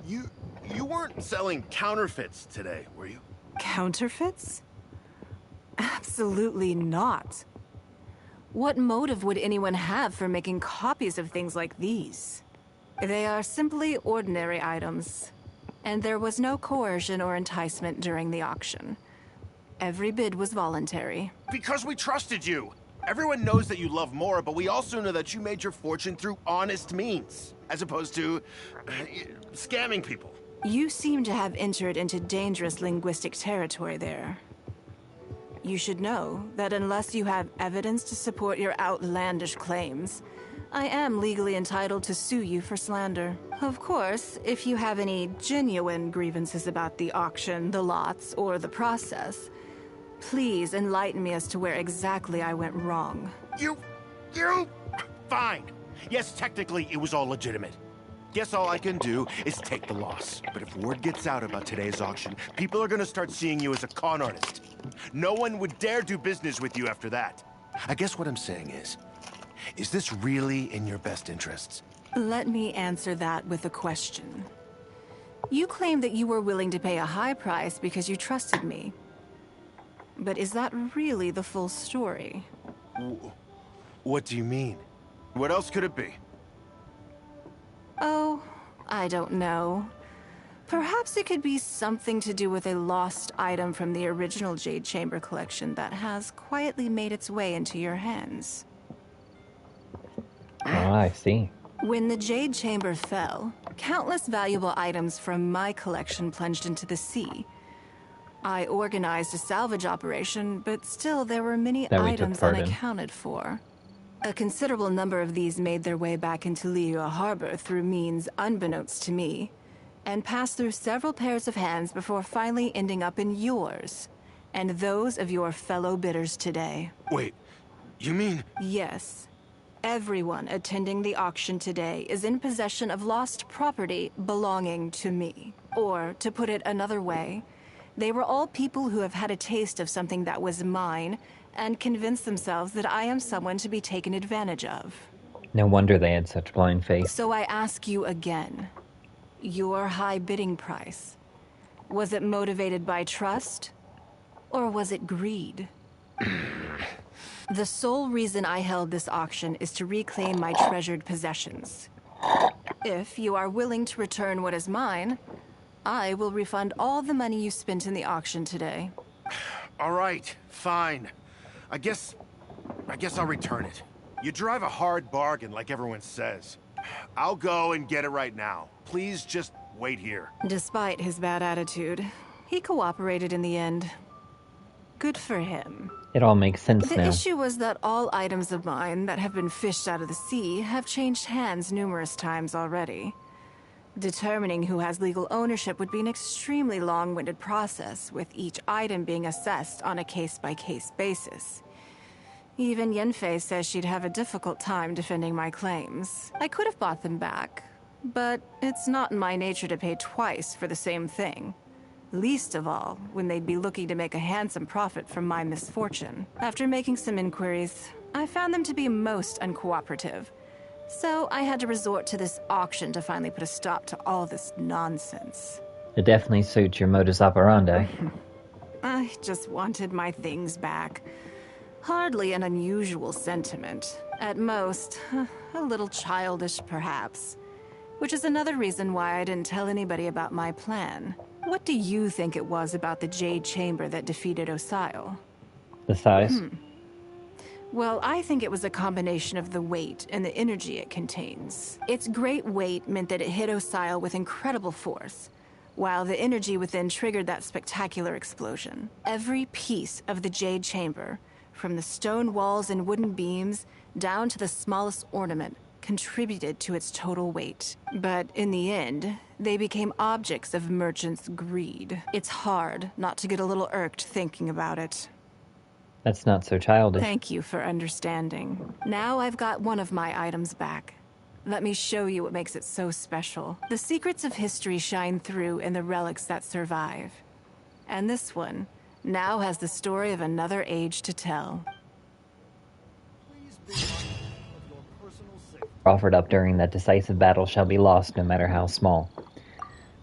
You weren't selling counterfeits today, were you? Counterfeits? Absolutely not. What motive would anyone have for making copies of things like these? They are simply ordinary items, and there was no coercion or enticement during the auction. Every bid was voluntary. Because we trusted you! Everyone knows that you love Mora, but we also know that you made your fortune through honest means, as opposed to scamming people. You seem to have entered into dangerous linguistic territory there. You should know that unless you have evidence to support your outlandish claims, I am legally entitled to sue you for slander. Of course, if you have any genuine grievances about the auction, the lots, or the process, please enlighten me as to where exactly I went wrong. You... Fine. Yes, technically it was all legitimate. Guess all I can do is take the loss. But if word gets out about today's auction, people are gonna start seeing you as a con artist. No one would dare do business with you after that. I guess what I'm saying is this really in your best interests? Let me answer that with a question. You claim that you were willing to pay a high price because you trusted me. But is that really the full story? What do you mean? What else could it be? Oh, I don't know. Perhaps it could be something to do with a lost item from the original Jade Chamber collection that has quietly made its way into your hands. Oh, I see. When the Jade Chamber fell, countless valuable items from my collection plunged into the sea. I organized a salvage operation, but still there were many items unaccounted for. A considerable number of these made their way back into Liyue Harbor through means unbeknownst to me, and passed through several pairs of hands before finally ending up in yours, and those of your fellow bidders today. Wait, you mean... Yes. Everyone attending the auction today is in possession of lost property belonging to me. Or, to put it another way, they were all people who have had a taste of something that was mine, and convinced themselves that I am someone to be taken advantage of. No wonder they had such blind faith. So I ask you again, your high bidding price, was it motivated by trust, or was it greed? The sole reason I held this auction is to reclaim my treasured possessions. If you are willing to return what is mine, I will refund all the money you spent in the auction today. All right, fine. I guess I'll return it. You drive a hard bargain, like everyone says. I'll go and get it right now. Please just wait here. Despite his bad attitude, he cooperated in the end. Good for him. It all makes sense The now. issue was that all items of mine that have been fished out of the sea have changed hands numerous times already. Determining who has legal ownership would be an extremely long-winded process, with each item being assessed on a case-by-case basis. Even Yenfei says she'd have a difficult time defending my claims. I could have bought them back, but it's not in my nature to pay twice for the same thing. Least of all, when they'd be looking to make a handsome profit from my misfortune. After making some inquiries, I found them to be most uncooperative. So I had to resort to this auction to finally put a stop to all this nonsense. It definitely suits your modus operandi. I just wanted my things back. Hardly an unusual sentiment. At most, a little childish perhaps. Which is another reason why I didn't tell anybody about my plan. What do you think it was about the Jade Chamber that defeated Osile? The size? Well, I think it was a combination of the weight and the energy it contains. Its great weight meant that it hit Osile with incredible force, while the energy within triggered that spectacular explosion. Every piece of the Jade Chamber, from the stone walls and wooden beams down to the smallest ornament, contributed to its total weight. But in the end, they became objects of merchants' greed. It's hard not to get a little irked thinking about it. That's not so childish. Thank you for understanding. Now I've got one of my items back. Let me show you what makes it so special. The secrets of history shine through in the relics that survive. And this one now has the story of another age to tell. Offered up during that decisive battle shall be lost, no matter how small.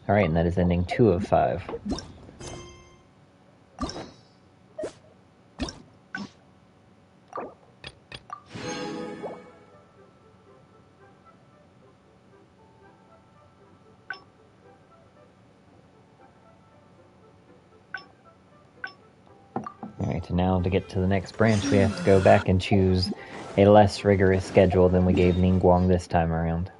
Alright, and that is ending 2 of 5. Alright, and now to get to the next branch, we have to go back and choose a less rigorous schedule than we gave Ninngguang this time around.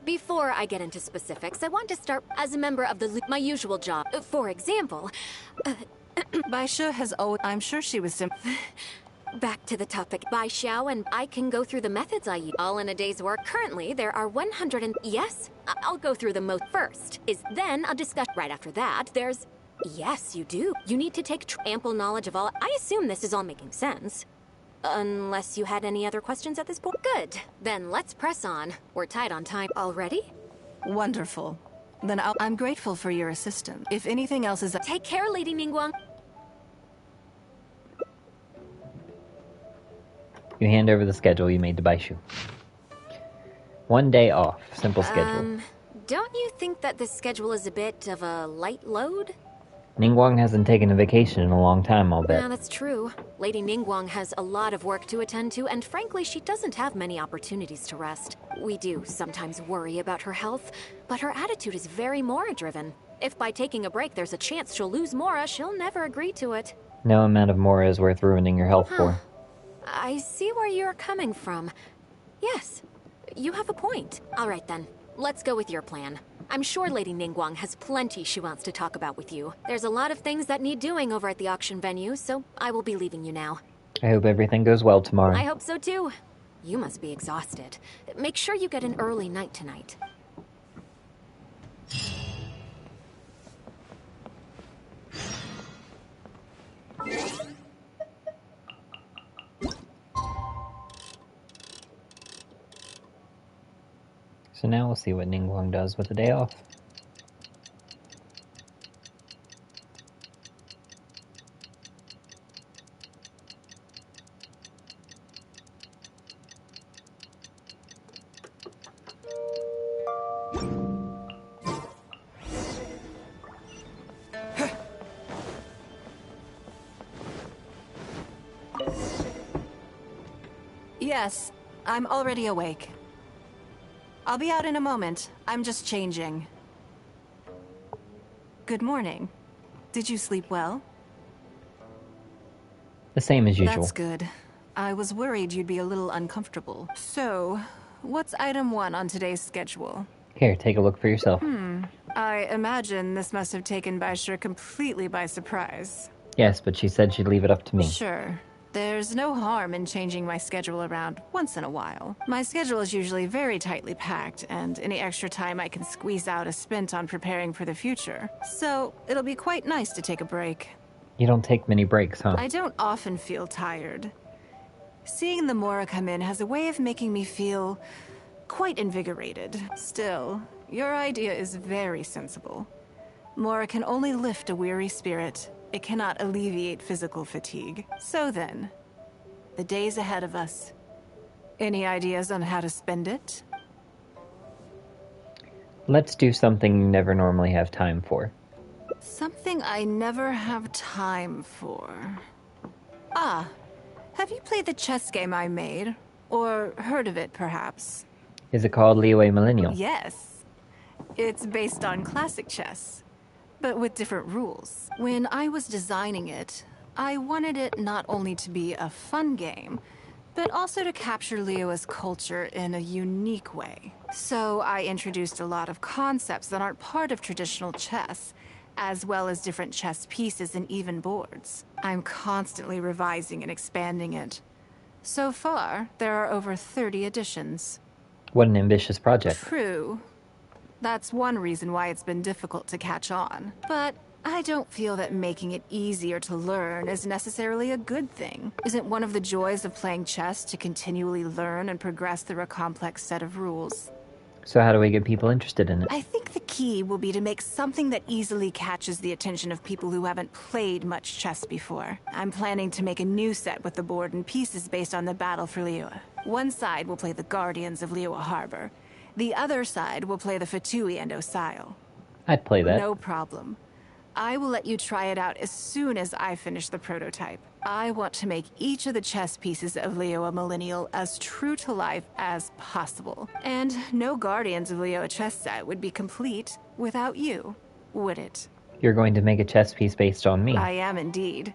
Before I get into specifics, I want to start as a member of my usual job. For example, Baisha has I'm sure she was back to the topic. Bai Xiao and I can go through the methods I use, all in a day's work. Currently, there are 100 and... Yes, I'll go through them most first. Then I'll discuss... Right after that, there's... Yes, you do. You need to take ample knowledge of all... I assume this is all making sense. Unless you had any other questions at this point? Good. Then let's press on. We're tight on time. Already? Wonderful. Then I'm grateful for your assistance. If anything else is... Take care, Lady Ninngguang. You hand over the schedule you made to Baishu. 1 day off. Simple schedule. Don't you think that this schedule is a bit of a light load? Ninngguang hasn't taken a vacation in a long time, I'll bet. Yeah, that's true. Lady Ninngguang has a lot of work to attend to, and frankly, she doesn't have many opportunities to rest. We do sometimes worry about her health, but her attitude is very Mora-driven. If by taking a break there's a chance she'll lose Mora, she'll never agree to it. No amount of Mora is worth ruining your health for. I see where you're coming from. Yes, you have a point. All right then, let's go with your plan. I'm sure Lady Ninngguang has plenty she wants to talk about with you. There's a lot of things that need doing over at the auction venue, so I will be leaving you now. I hope everything goes well tomorrow. I hope so too. You must be exhausted. Make sure you get an early night tonight. So now we'll see what Ninngguang does with the day off. Yes, I'm already awake. I'll be out in a moment. I'm just changing. Good morning. Did you sleep well? The same as usual. That's good. I was worried you'd be a little uncomfortable. So, what's item 1 on today's schedule? Here, take a look for yourself. I imagine this must have taken Baisha completely by surprise. Yes, but she said she'd leave it up to me. Sure. There's no harm in changing my schedule around once in a while. My schedule is usually very tightly packed, and any extra time I can squeeze out is spent on preparing for the future. So, it'll be quite nice to take a break. You don't take many breaks, huh? I don't often feel tired. Seeing the Mora come in has a way of making me feel quite invigorated. Still, your idea is very sensible. Mora can only lift a weary spirit. It cannot alleviate physical fatigue. So then, the days ahead of us. Any ideas on how to spend it? Let's do something you never normally have time for. Something I never have time for. Ah, have you played the chess game I made? Or heard of it, perhaps? Is it called Liyue Millennial? Yes. It's based on classic chess, but with different rules. When I was designing it, I wanted it not only to be a fun game, but also to capture Liyue's culture in a unique way. So I introduced a lot of concepts that aren't part of traditional chess, as well as different chess pieces and even boards. I'm constantly revising and expanding it. So far, there are over 30 editions. What an ambitious project. True. That's one reason why it's been difficult to catch on. But I don't feel that making it easier to learn is necessarily a good thing. Isn't one of the joys of playing chess to continually learn and progress through a complex set of rules? So how do we get people interested in it? I think the key will be to make something that easily catches the attention of people who haven't played much chess before. I'm planning to make a new set with the board and pieces based on the battle for Liyue. One side will play the Guardians of Liyue Harbor. The other side will play the Fatui and Osile. I'd play that. No problem. I will let you try it out as soon as I finish the prototype. I want to make each of the chess pieces of Liyue Millennial as true to life as possible. And no Guardians of Liyue chess set would be complete without you, would it? You're going to make a chess piece based on me. I am indeed.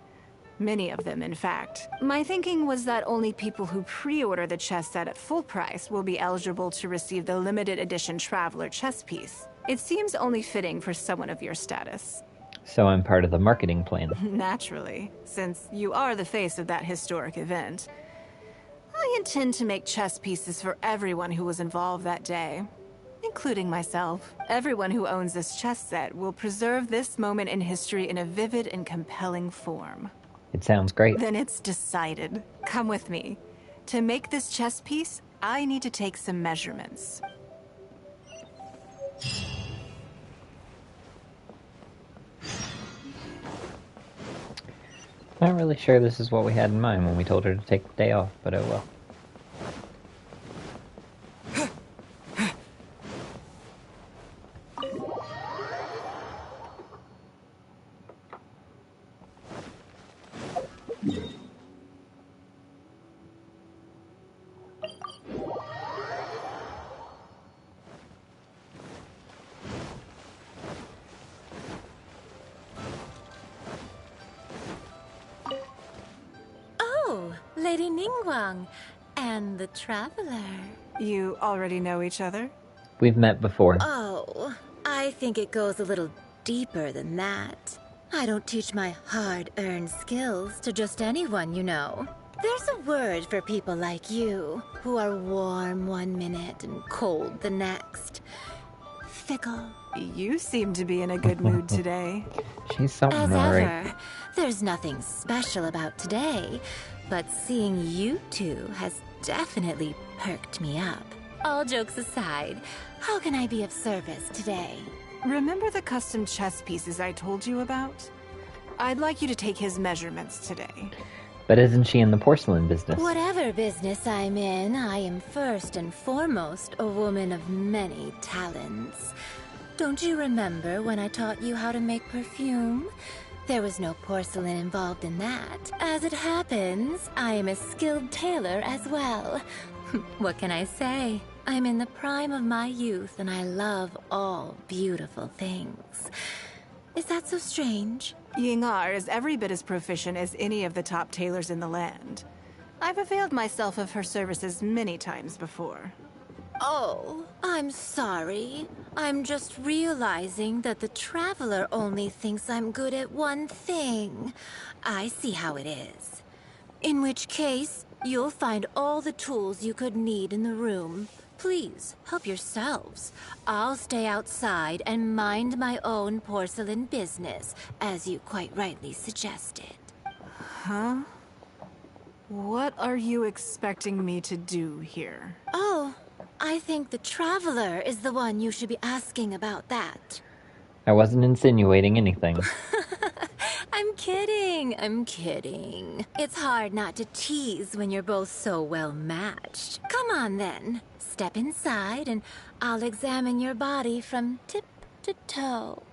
Many of them, in fact. My thinking was that only people who pre-order the chess set at full price will be eligible to receive the limited edition Traveler chess piece. It seems only fitting for someone of your status. So I'm part of the marketing plan. Naturally, since you are the face of that historic event. I intend to make chess pieces for everyone who was involved that day, including myself. Everyone who owns this chess set will preserve this moment in history in a vivid and compelling form. It sounds great. Then it's decided. Come with me. To make this chess piece, I need to take some measurements. Not really sure this is what we had in mind when we told her to take the day off, but oh well. Lady Ninngguang, and the Traveler. You already know each other? We've met before. Oh, I think it goes a little deeper than that. I don't teach my hard-earned skills to just anyone, you know. There's a word for people like you, who are warm one minute and cold the next. Fickle. You seem to be in a good mood today. She's something, As alright. ever, there's nothing special about today, but seeing you two has definitely perked me up. All jokes aside, how can I be of service today? Remember the custom chess pieces I told you about? I'd like you to take his measurements today. But isn't she in the porcelain business? Whatever business I'm in, I am first and foremost a woman of many talents. Don't you remember when I taught you how to make perfume? There was no porcelain involved in that. As it happens, I am a skilled tailor as well. What can I say? I'm in the prime of my youth and I love all beautiful things. Is that so strange? Yingar is every bit as proficient as any of the top tailors in the land. I've availed myself of her services many times before. Oh, I'm sorry. I'm just realizing that the Traveler only thinks I'm good at one thing. I see how it is. In which case, you'll find all the tools you could need in the room. Please, help yourselves. I'll stay outside and mind my own porcelain business, as you quite rightly suggested. Huh? What are you expecting me to do here? Oh, I think the Traveler is the one you should be asking about that. I wasn't insinuating anything. I'm kidding. It's hard not to tease when you're both so well matched. Come on then, step inside and I'll examine your body from tip to toe.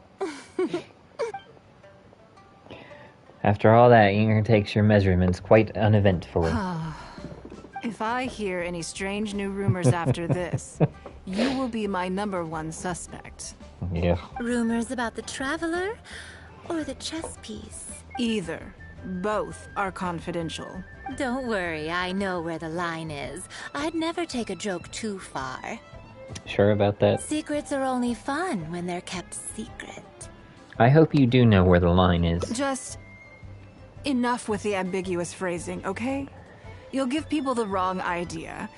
After all that, Inger takes your measurements quite uneventfully. If I hear any strange new rumors after this, you will be my #1 suspect. Yeah. Rumors about the Traveler or the chess piece? Either. Both are confidential. Don't worry, I know where the line is. I'd never take a joke too far. Sure about that? Secrets are only fun when they're kept secret. I hope you do know where the line is. Just enough with the ambiguous phrasing, okay? You'll give people the wrong idea.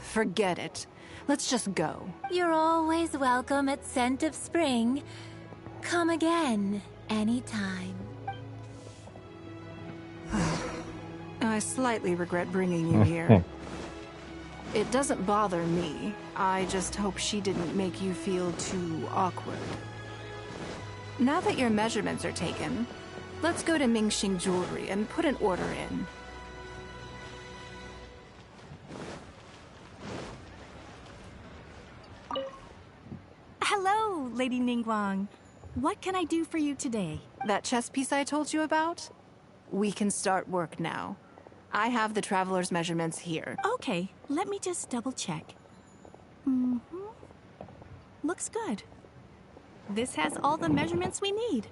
Forget it. Let's just go. You're always welcome at Scent of Spring. Come again, anytime. I slightly regret bringing you here. It doesn't bother me. I just hope she didn't make you feel too awkward. Now that your measurements are taken, let's go to Mingxing Jewelry and put an order in. Hello, Lady Ninngguang. What can I do for you today? That chess piece I told you about? We can start work now. I have the Traveler's measurements here. Okay, let me just double check. Looks good. This has all the measurements we need.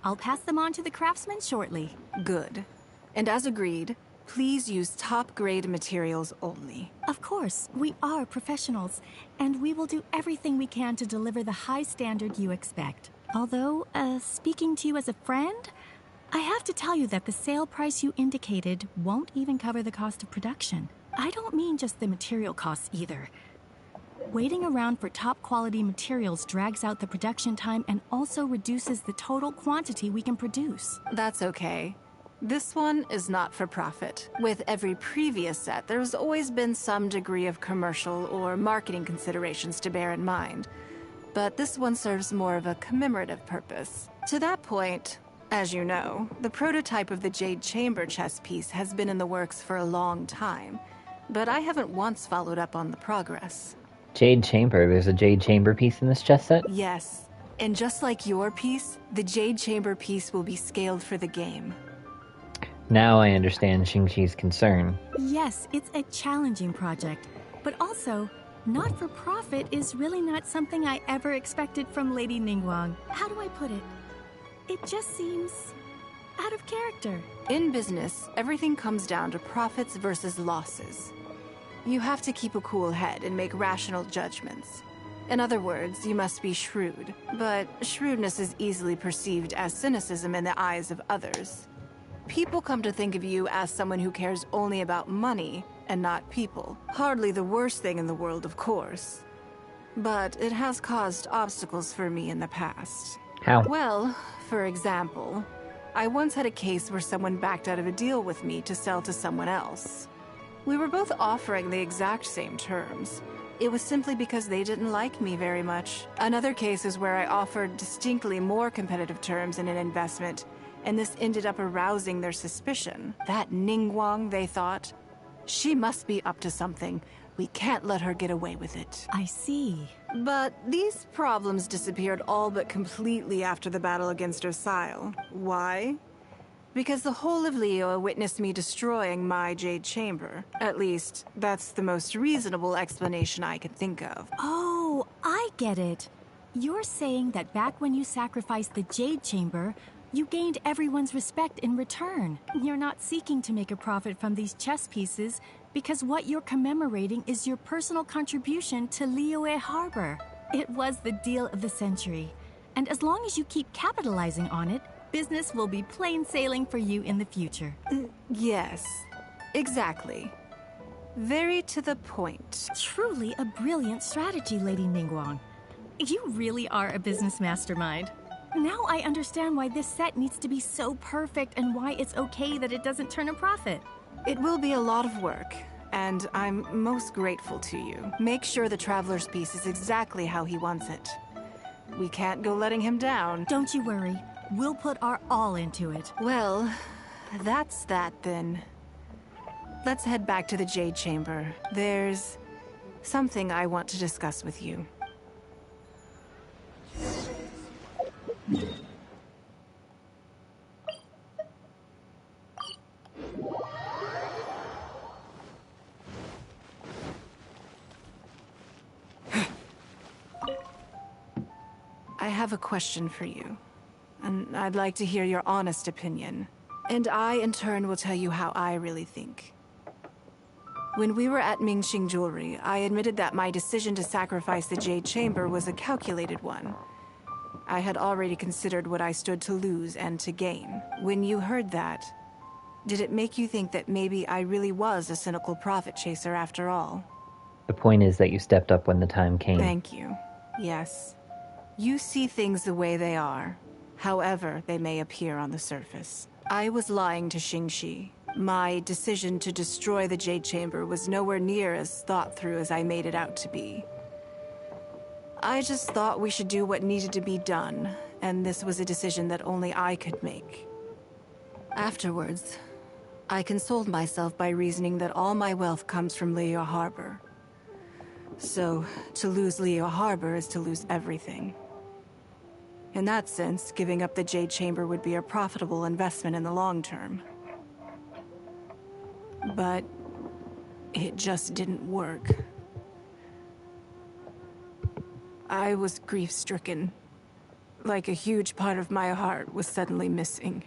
I'll pass them on to the craftsman shortly. Good. And as agreed, please use top-grade materials only. Of course, we are professionals, and we will do everything we can to deliver the high standard you expect. Although, speaking to you as a friend, I have to tell you that the sale price you indicated won't even cover the cost of production. I don't mean just the material costs either. Waiting around for top-quality materials drags out the production time and also reduces the total quantity we can produce. That's okay. This one is not for profit. With every previous set, there's always been some degree of commercial or marketing considerations to bear in mind. But this one serves more of a commemorative purpose. To that point, as you know, the prototype of the Jade Chamber chess piece has been in the works for a long time, but I haven't once followed up on the progress. Jade Chamber? There's a Jade Chamber piece in this chess set? Yes, and just like your piece, the Jade Chamber piece will be scaled for the game. Now I understand Xingqi's concern. Yes, it's a challenging project, but also, not-for-profit is really not something I ever expected from Lady Ninngguang. How do I put it? It just seems out of character. In business, everything comes down to profits versus losses. You have to keep a cool head and make rational judgments. In other words, you must be shrewd. But shrewdness is easily perceived as cynicism in the eyes of others. People come to think of you as someone who cares only about money and not people. Hardly the worst thing in the world, of course. But it has caused obstacles for me in the past. How? Well, for example, I once had a case where someone backed out of a deal with me to sell to someone else. We were both offering the exact same terms. It was simply because they didn't like me very much. Another case is where I offered distinctly more competitive terms in an investment, and this ended up arousing their suspicion. That Ninngguang, they thought, she must be up to something. We can't let her get away with it. I see. But these problems disappeared all but completely after the battle against Osile. Why? Because the whole of Liyue witnessed me destroying my Jade Chamber. At least, that's the most reasonable explanation I could think of. Oh, I get it. You're saying that back when you sacrificed the Jade Chamber, you gained everyone's respect in return. You're not seeking to make a profit from these chess pieces because what you're commemorating is your personal contribution to Liyue Harbor. It was the deal of the century, and as long as you keep capitalizing on it, business will be plain sailing for you in the future. Yes, exactly. Very to the point. Truly a brilliant strategy, Lady Ninngguang. You really are a business mastermind. Now I understand why this set needs to be so perfect and why it's okay that it doesn't turn a profit. It will be a lot of work, and I'm most grateful to you. Make sure the Traveler's piece is exactly how he wants it. We can't go letting him down. Don't you worry. We'll put our all into it. Well, that's that then. Let's head back to the Jade Chamber. There's something I want to discuss with you. I have a question for you, and I'd like to hear your honest opinion. And I, in turn, will tell you how I really think. When we were at Mingxing Jewelry, I admitted that my decision to sacrifice the Jade Chamber was a calculated one. I had already considered what I stood to lose and to gain. When you heard that, did it make you think that maybe I really was a cynical profit chaser after all? The point is that you stepped up when the time came. Thank you. Yes. You see things the way they are, however they may appear on the surface. I was lying to Xingxi. My decision to destroy the Jade Chamber was nowhere near as thought through as I made it out to be. I just thought we should do what needed to be done, and this was a decision that only I could make. Afterwards, I consoled myself by reasoning that all my wealth comes from Liyue Harbor. So, to lose Liyue Harbor is to lose everything. In that sense, giving up the Jade Chamber would be a profitable investment in the long term. But it just didn't work. I was grief-stricken. Like a huge part of my heart was suddenly missing.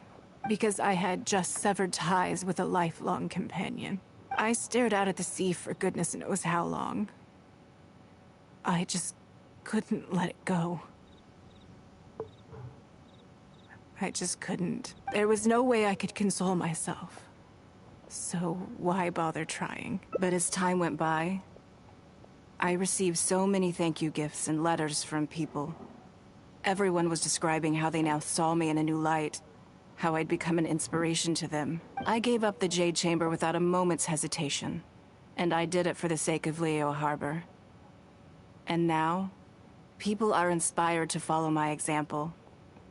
Because I had just severed ties with a lifelong companion. I stared out at the sea for goodness knows how long. I just couldn't let it go. I just couldn't. There was no way I could console myself. So why bother trying? But as time went by, I received so many thank you gifts and letters from people. Everyone was describing how they now saw me in a new light, how I'd become an inspiration to them. I gave up the Jade Chamber without a moment's hesitation, and I did it for the sake of Liyue Harbor. And now, people are inspired to follow my example,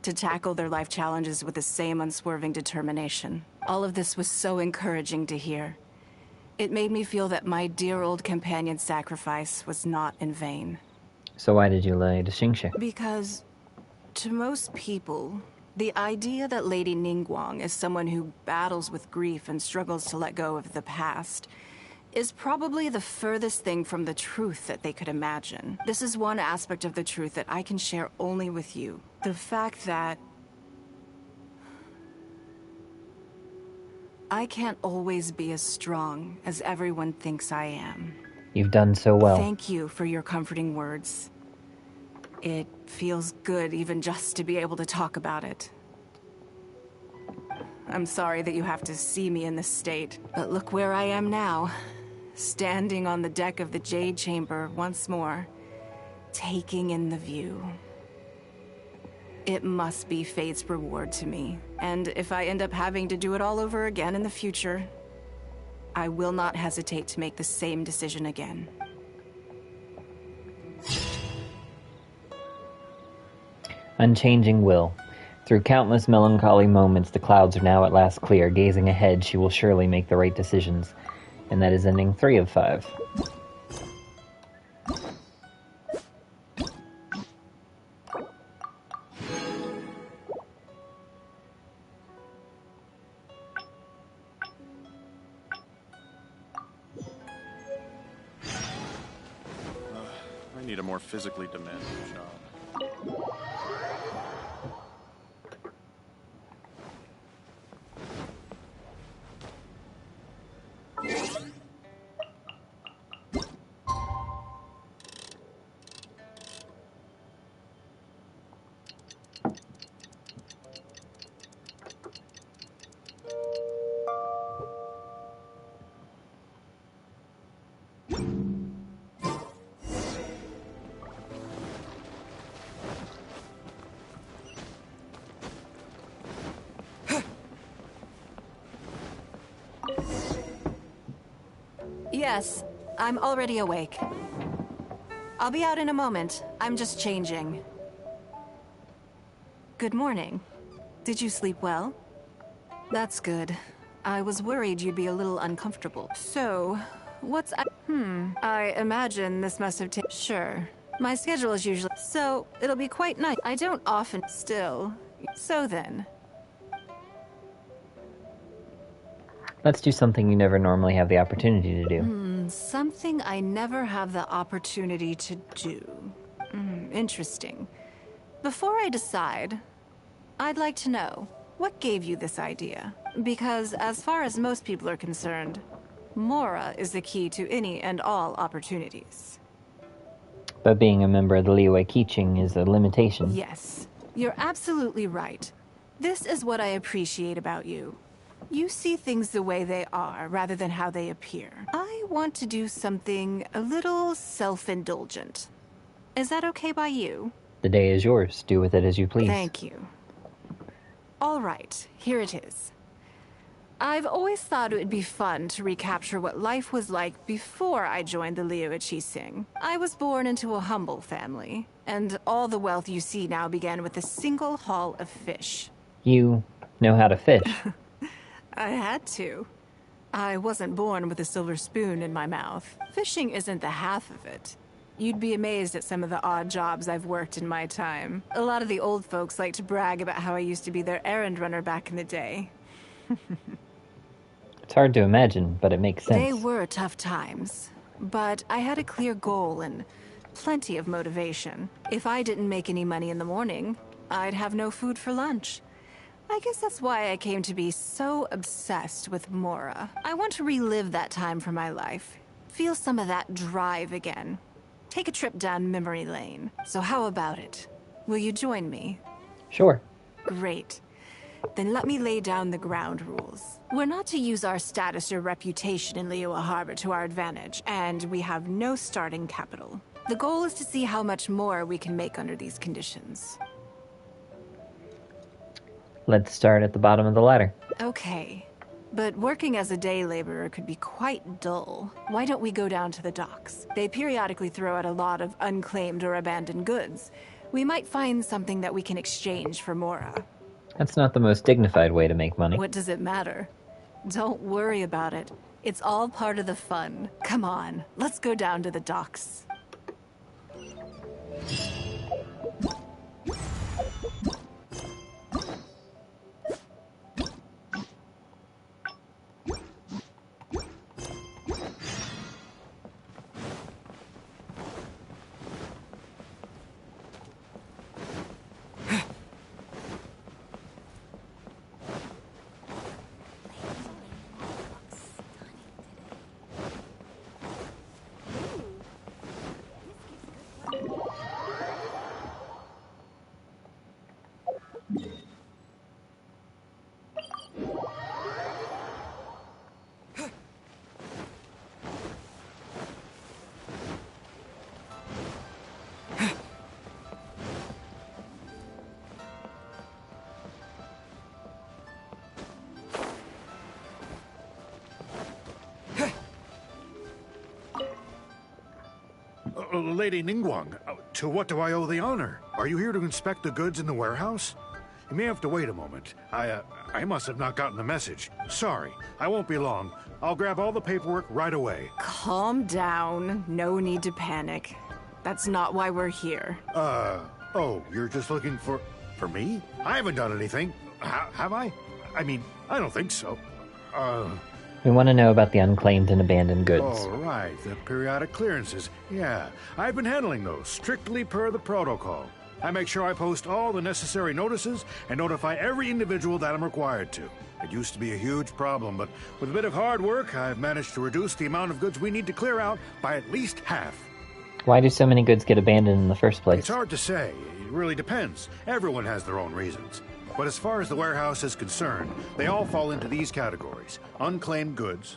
to tackle their life challenges with the same unswerving determination. All of this was so encouraging to hear. It made me feel that my dear old companion's sacrifice was not in vain. So why did you lie to Xingxi? Because, to most people, the idea that Lady Ninngguang is someone who battles with grief and struggles to let go of the past is probably the furthest thing from the truth that they could imagine. This is one aspect of the truth that I can share only with you. The fact that I can't always be as strong as everyone thinks I am. You've done so well. Thank you for your comforting words. It feels good even just to be able to talk about it. I'm sorry that you have to see me in this state, but look where I am now. Standing on the deck of the Jade Chamber once more, taking in the view. It must be fate's reward to me, and if I end up having to do it all over again in the future, I will not hesitate to make the same decision again. Unchanging will. Through countless melancholy moments, the clouds are now at last clear. Gazing ahead, she will surely make the right decisions. And that is ending 3 of 5. need a more physically demanding job. Yes, I'm already awake. I'll be out in a moment. I'm just changing. Good morning. Did you sleep well? That's good. I was worried you'd be a little uncomfortable. So, I imagine this must have taken... Sure. My schedule is usually... So, it'll be quite nice. I don't often... Still. So then... Let's do something you never normally have the opportunity to do. Something I never have the opportunity to do. Interesting. Before I decide, I'd like to know, what gave you this idea? Because as far as most people are concerned, Mora is the key to any and all opportunities. But being a member of the Liyue Keqing is a limitation. Yes, you're absolutely right. This is what I appreciate about you. You see things the way they are, rather than how they appear. I want to do something a little self-indulgent. Is that okay by you? The day is yours. Do with it as you please. Thank you. All right, here it is. I've always thought it would be fun to recapture what life was like before I joined the Liyue Keqing. I was born into a humble family, and all the wealth you see now began with a single haul of fish. You know how to fish. I had to. I wasn't born with a silver spoon in my mouth. Fishing isn't the half of it. You'd be amazed at some of the odd jobs I've worked in my time. A lot of the old folks like to brag about how I used to be their errand runner back in the day. It's hard to imagine, but it makes sense. They were tough times, but I had a clear goal and plenty of motivation. If I didn't make any money in the morning, I'd have no food for lunch. I guess that's why I came to be so obsessed with Mora. I want to relive that time for my life. Feel some of that drive again. Take a trip down memory lane. So how about it? Will you join me? Sure. Great. Then let me lay down the ground rules. We're not to use our status or reputation in Liyue Harbor to our advantage, and we have no starting capital. The goal is to see how much more we can make under these conditions. Let's start at the bottom of the ladder. Okay, but working as a day laborer could be quite dull. Why don't we go down to the docks? They periodically throw out a lot of unclaimed or abandoned goods. We might find something that we can exchange for Mora. That's not the most dignified way to make money. What does it matter? Don't worry about it. It's all part of the fun. Come on, let's go down to the docks. Lady Ninngguang, to what do I owe the honor? Are you here to inspect the goods in the warehouse? You may have to wait a moment. I must have not gotten the message. Sorry, I won't be long. I'll grab all the paperwork right away. Calm down. No need to panic. That's not why we're here. Oh, you're just looking for me? I haven't done anything. Have I? I mean, I don't think so. We want to know about the unclaimed and abandoned goods. Oh, right, the periodic clearances. Yeah, I've been handling those, strictly per the protocol. I make sure I post all the necessary notices and notify every individual that I'm required to. It used to be a huge problem, but with a bit of hard work, I've managed to reduce the amount of goods we need to clear out by at least half. Why do so many goods get abandoned in the first place? It's hard to say. It really depends. Everyone has their own reasons. But as far as the warehouse is concerned, they all fall into these categories: unclaimed goods,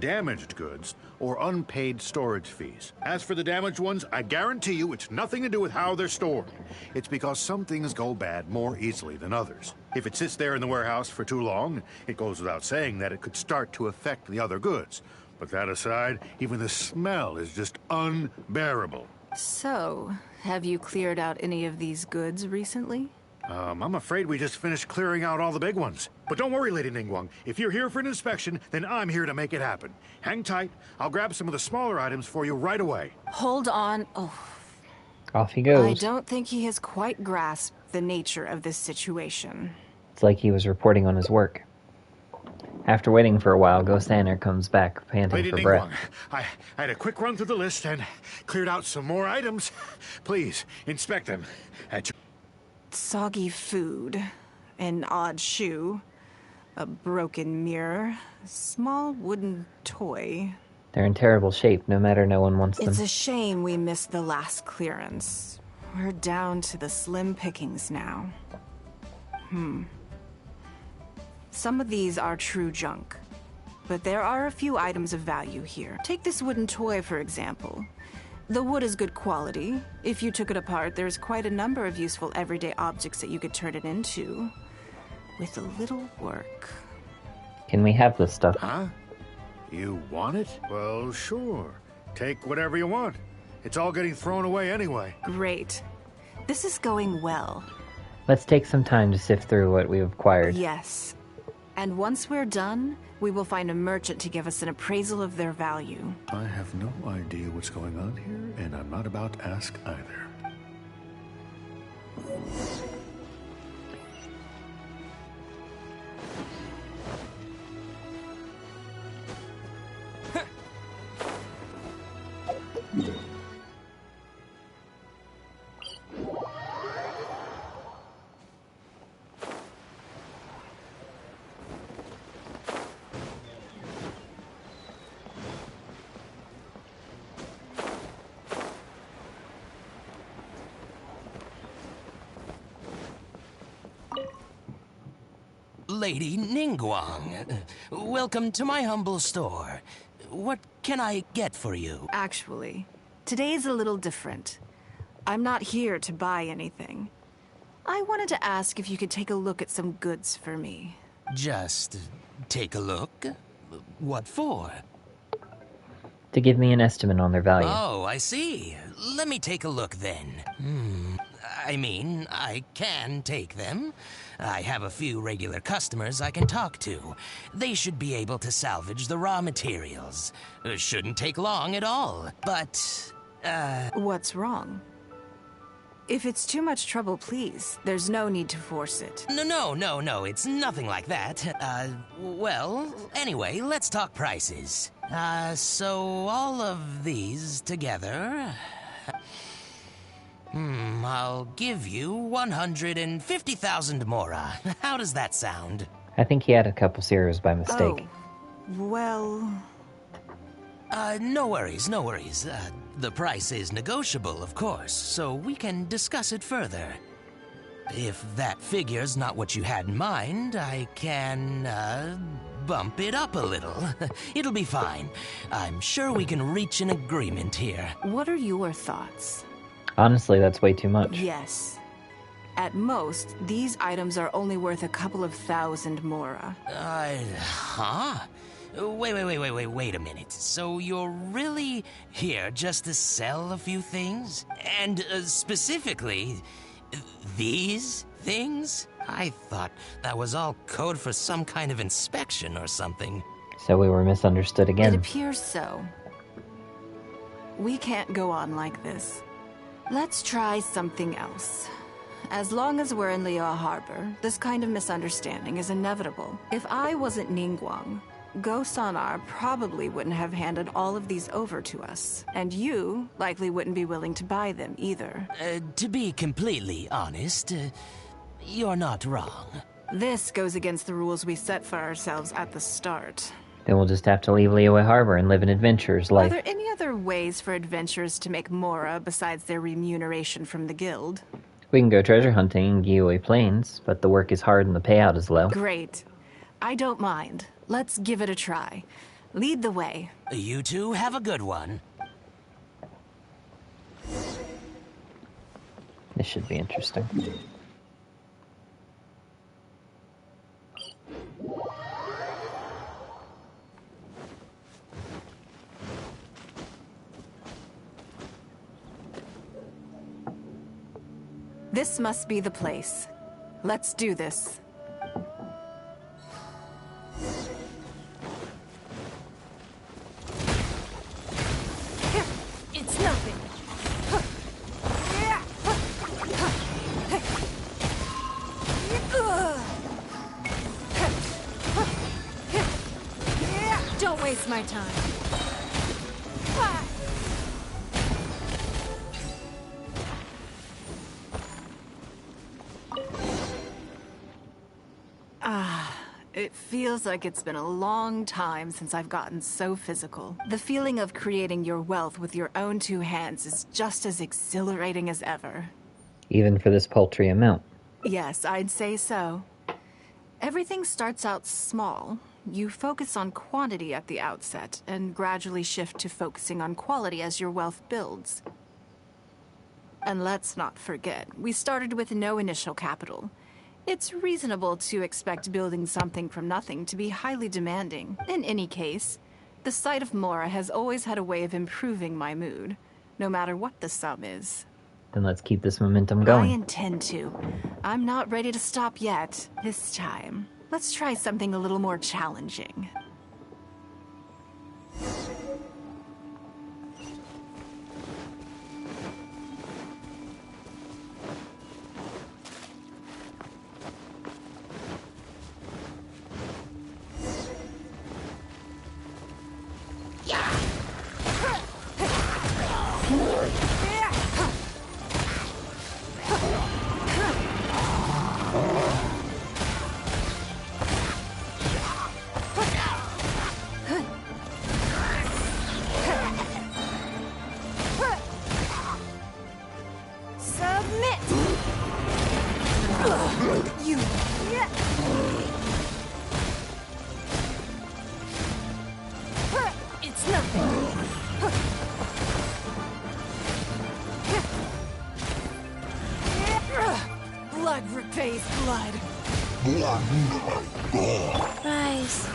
damaged goods, or unpaid storage fees. As for the damaged ones, I guarantee you it's nothing to do with how they're stored. It's because some things go bad more easily than others. If it sits there in the warehouse for too long, it goes without saying that it could start to affect the other goods. But that aside, even the smell is just unbearable. So, have you cleared out any of these goods recently? I'm afraid we just finished clearing out all the big ones. But don't worry, Lady Ninngguang. If you're here for an inspection, then I'm here to make it happen. Hang tight. I'll grab some of the smaller items for you right away. Hold on. Oh. Off he goes. I don't think he has quite grasped the nature of this situation. It's like he was reporting on his work. After waiting for a while, Ghost Anner comes back, panting Lady for Ninngguang, breath. I had a quick run through the list and cleared out some more items. Please, inspect them. Soggy food, an odd shoe, a broken mirror, a small wooden toy. They're in terrible shape, no matter no one wants them. It's a shame we missed the last clearance. We're down to the slim pickings now. Some of these are true junk, but there are a few items of value here. Take this wooden toy, for example. The wood is good quality. If you took it apart, there's quite a number of useful everyday objects that you could turn it into, with a little work. Can we have this stuff? Huh? You want it? Well, sure. Take whatever you want. It's all getting thrown away anyway. Great. This is going well. Let's take some time to sift through what we've acquired. Yes. And once we're done, we will find a merchant to give us an appraisal of their value. I have no idea what's going on here, and I'm not about to ask either. Lady Ninngguang, welcome to my humble store. What can I get for you? Actually, today's a little different. I'm not here to buy anything. I wanted to ask if you could take a look at some goods for me. Just take a look? What for? To give me an estimate on their value. Oh, I see. Let me take a look then. I can take them. I have a few regular customers I can talk to. They should be able to salvage the raw materials. Shouldn't take long at all, but, What's wrong? If it's too much trouble, please. There's no need to force it. No, it's nothing like that. Well, anyway, let's talk prices. So all of these together... I'll give you 150,000 mora. How does that sound? I think he had a couple zeros by mistake. Oh, well... No worries. The price is negotiable, of course, so we can discuss it further. If that figure's not what you had in mind, I can, bump it up a little. It'll be fine. I'm sure we can reach an agreement here. What are your thoughts? Honestly, that's way too much. Yes. At most, these items are only worth a couple of thousand mora. Huh? Wait a minute. So you're really here just to sell a few things? And specifically, these things? I thought that was all code for some kind of inspection or something. So we were misunderstood again. It appears so. We can't go on like this. Let's try something else. As long as we're in Liyue Harbor, this kind of misunderstanding is inevitable. If I wasn't Ninngguang, Go-Sonar probably wouldn't have handed all of these over to us. And you likely wouldn't be willing to buy them either. To be completely honest, you're not wrong. This goes against the rules we set for ourselves at the start. Then we'll just have to leave Liyue Harbor and live an adventurer's life. Are there any other ways for adventurers to make Mora besides their remuneration from the guild? We can go treasure hunting in Giyue Plains, but the work is hard and the payout is low. Great. I don't mind. Let's give it a try. Lead the way. You two have a good one. This should be interesting. This must be the place. Let's do this. It's nothing. Don't waste my time. It feels like it's been a long time since I've gotten so physical. The feeling of creating your wealth with your own two hands is just as exhilarating as ever. Even for this paltry amount. Yes, I'd say so. Everything starts out small. You focus on quantity at the outset, and gradually shift to focusing on quality as your wealth builds. And let's not forget, we started with no initial capital. It's reasonable to expect building something from nothing to be highly demanding. In any case, the sight of Mora has always had a way of improving my mood, no matter what the sum is. Then let's keep this momentum I going. intend to. I'm not ready to stop yet. This time, let's try something a little more challenging. It's nothing. Blood repays blood. Rise.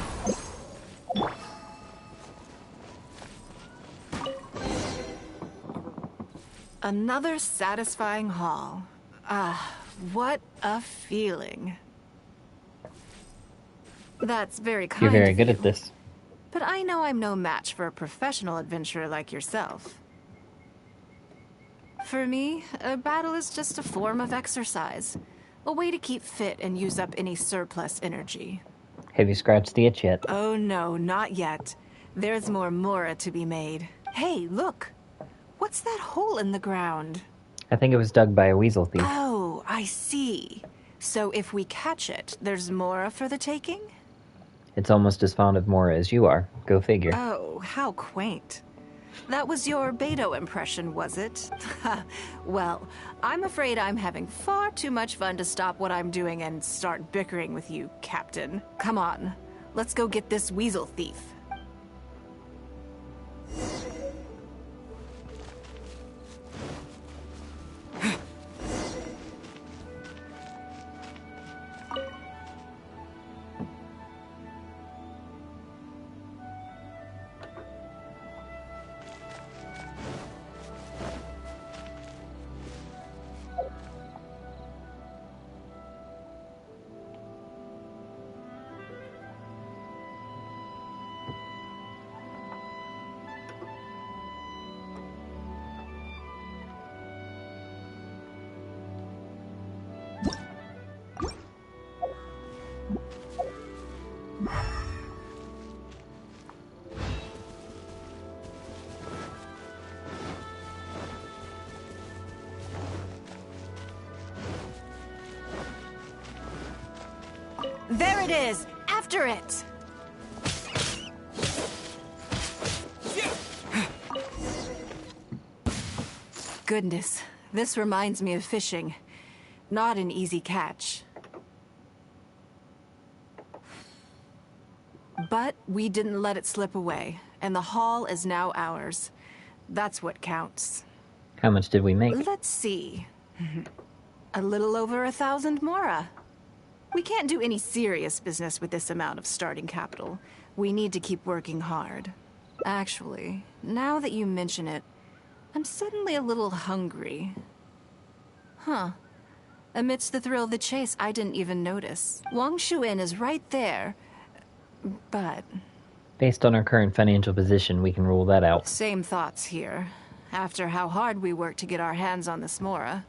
Another satisfying haul. Ah, what a feeling. That's very kind You're very of good you. at this. But I know I'm no match for a professional adventurer like yourself. For me, a battle is just a form of exercise. A way to keep fit and use up any surplus energy. Have you scratched the itch yet? Oh no, not yet. There's more Mora to be made. Hey, look! What's that hole in the ground? I think it was dug by a weasel thief. Oh, I see. So if we catch it, there's Mora for the taking? It's almost as fond of Mora as you are. Go figure. Oh, how quaint. That was your Beto impression, was it? Well, I'm afraid I'm having far too much fun to stop what I'm doing and start bickering with you, Captain. Come on, let's go get this weasel thief. it is! After it! Goodness, this reminds me of fishing. Not an easy catch. But we didn't let it slip away, and the haul is now ours. That's what counts. How much did we make? Let's see. A little over 1,000 mora. We can't do any serious business with this amount of starting capital. We need to keep working hard. Actually, now that you mention it, I'm suddenly a little hungry. Huh. Amidst the thrill of the chase, I didn't even notice. Wangshu Inn is right there, but... Based on our current financial position, we can rule that out. Same thoughts here. After how hard we worked to get our hands on this mora,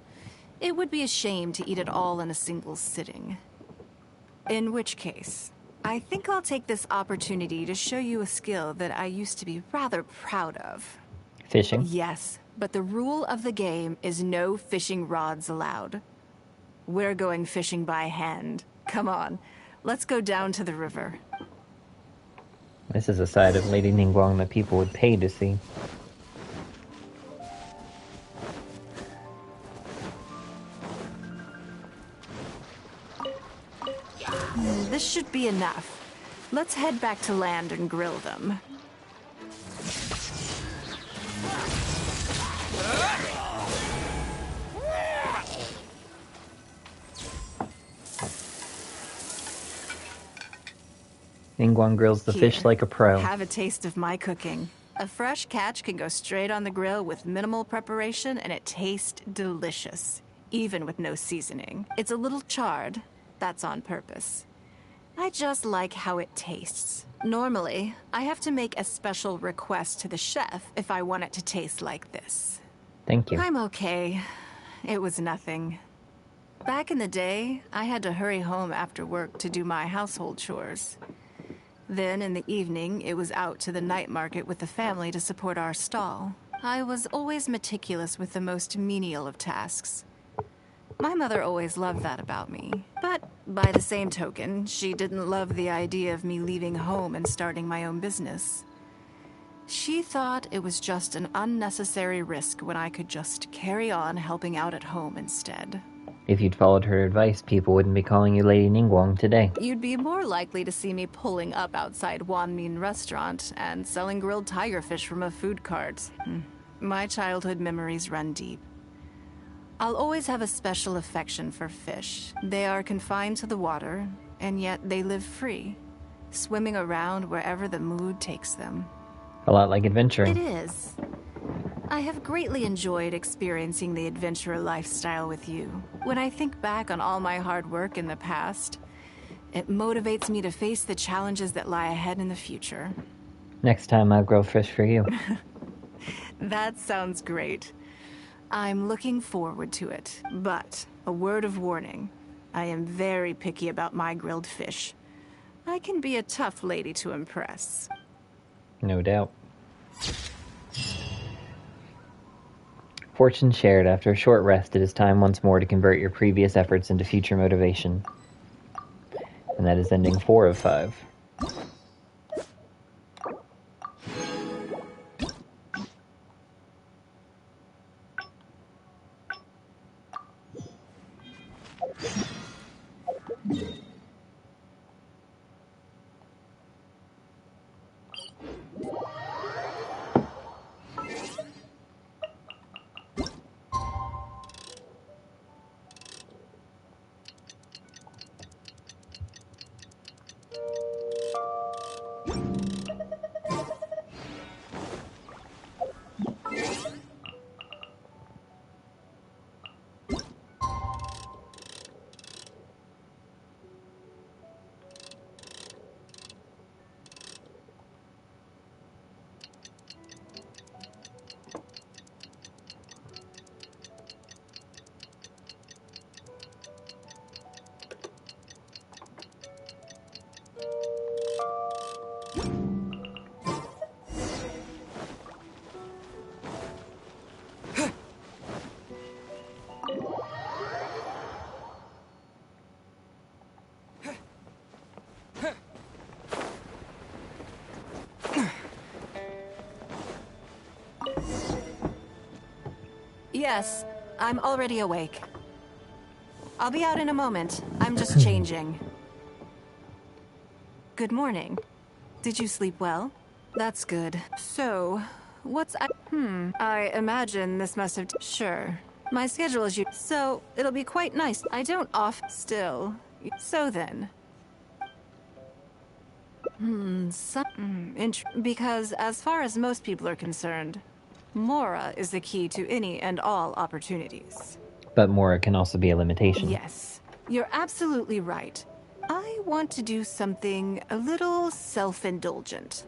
it would be a shame to eat it all in a single sitting. In which case, I think I'll take this opportunity to show you a skill that I used to be rather proud of. Fishing? Yes, but the rule of the game is no fishing rods allowed. We're going fishing by hand. Come on, let's go down to the river. This is a side of Lady Ninngguang that people would pay to see. This should be enough. Let's head back to land and grill them. Ninngguang grills the fish like a pro. Have a taste of my cooking. A fresh catch can go straight on the grill with minimal preparation, and it tastes delicious, even with no seasoning. It's a little charred. That's on purpose. I just like how it tastes. Normally, I have to make a special request to the chef if I want it to taste like this. Thank you. I'm okay. It was nothing. Back in the day, I had to hurry home after work to do my household chores. Then, in the evening, it was out to the night market with the family to support our stall. I was always meticulous with the most menial of tasks. My mother always loved that about me. But, by the same token, she didn't love the idea of me leaving home and starting my own business. She thought it was just an unnecessary risk when I could just carry on helping out at home instead. If you'd followed her advice, people wouldn't be calling you Lady Ninngguang today. You'd be more likely to see me pulling up outside Wanmin Restaurant and selling grilled tigerfish from a food cart. My childhood memories run deep. I'll always have a special affection for fish. They are confined to the water, and yet they live free, swimming around wherever the mood takes them. A lot like adventuring. It is. I have greatly enjoyed experiencing the adventurer lifestyle with you. When I think back on all my hard work in the past, it motivates me to face the challenges that lie ahead in the future. Next time I'll grill fish for you. That sounds great. I'm looking forward to it. But, a word of warning, I am very picky about my grilled fish. I can be a tough lady to impress. No doubt. Fortune shared. After a short rest, it is time once more to convert your previous efforts into future motivation. And that is ending 4 of 5. Yes, I'm already awake. I'll be out in a moment. I'm just changing. Good morning. Did you sleep well? That's good. So, I imagine this must have... Sure. My schedule is so, it'll be quite nice. I don't still. So then. Because as far as most people are concerned, Mora is the key to any and all opportunities. But Mora can also be a limitation. Yes, you're absolutely right. I want to do something a little self-indulgent.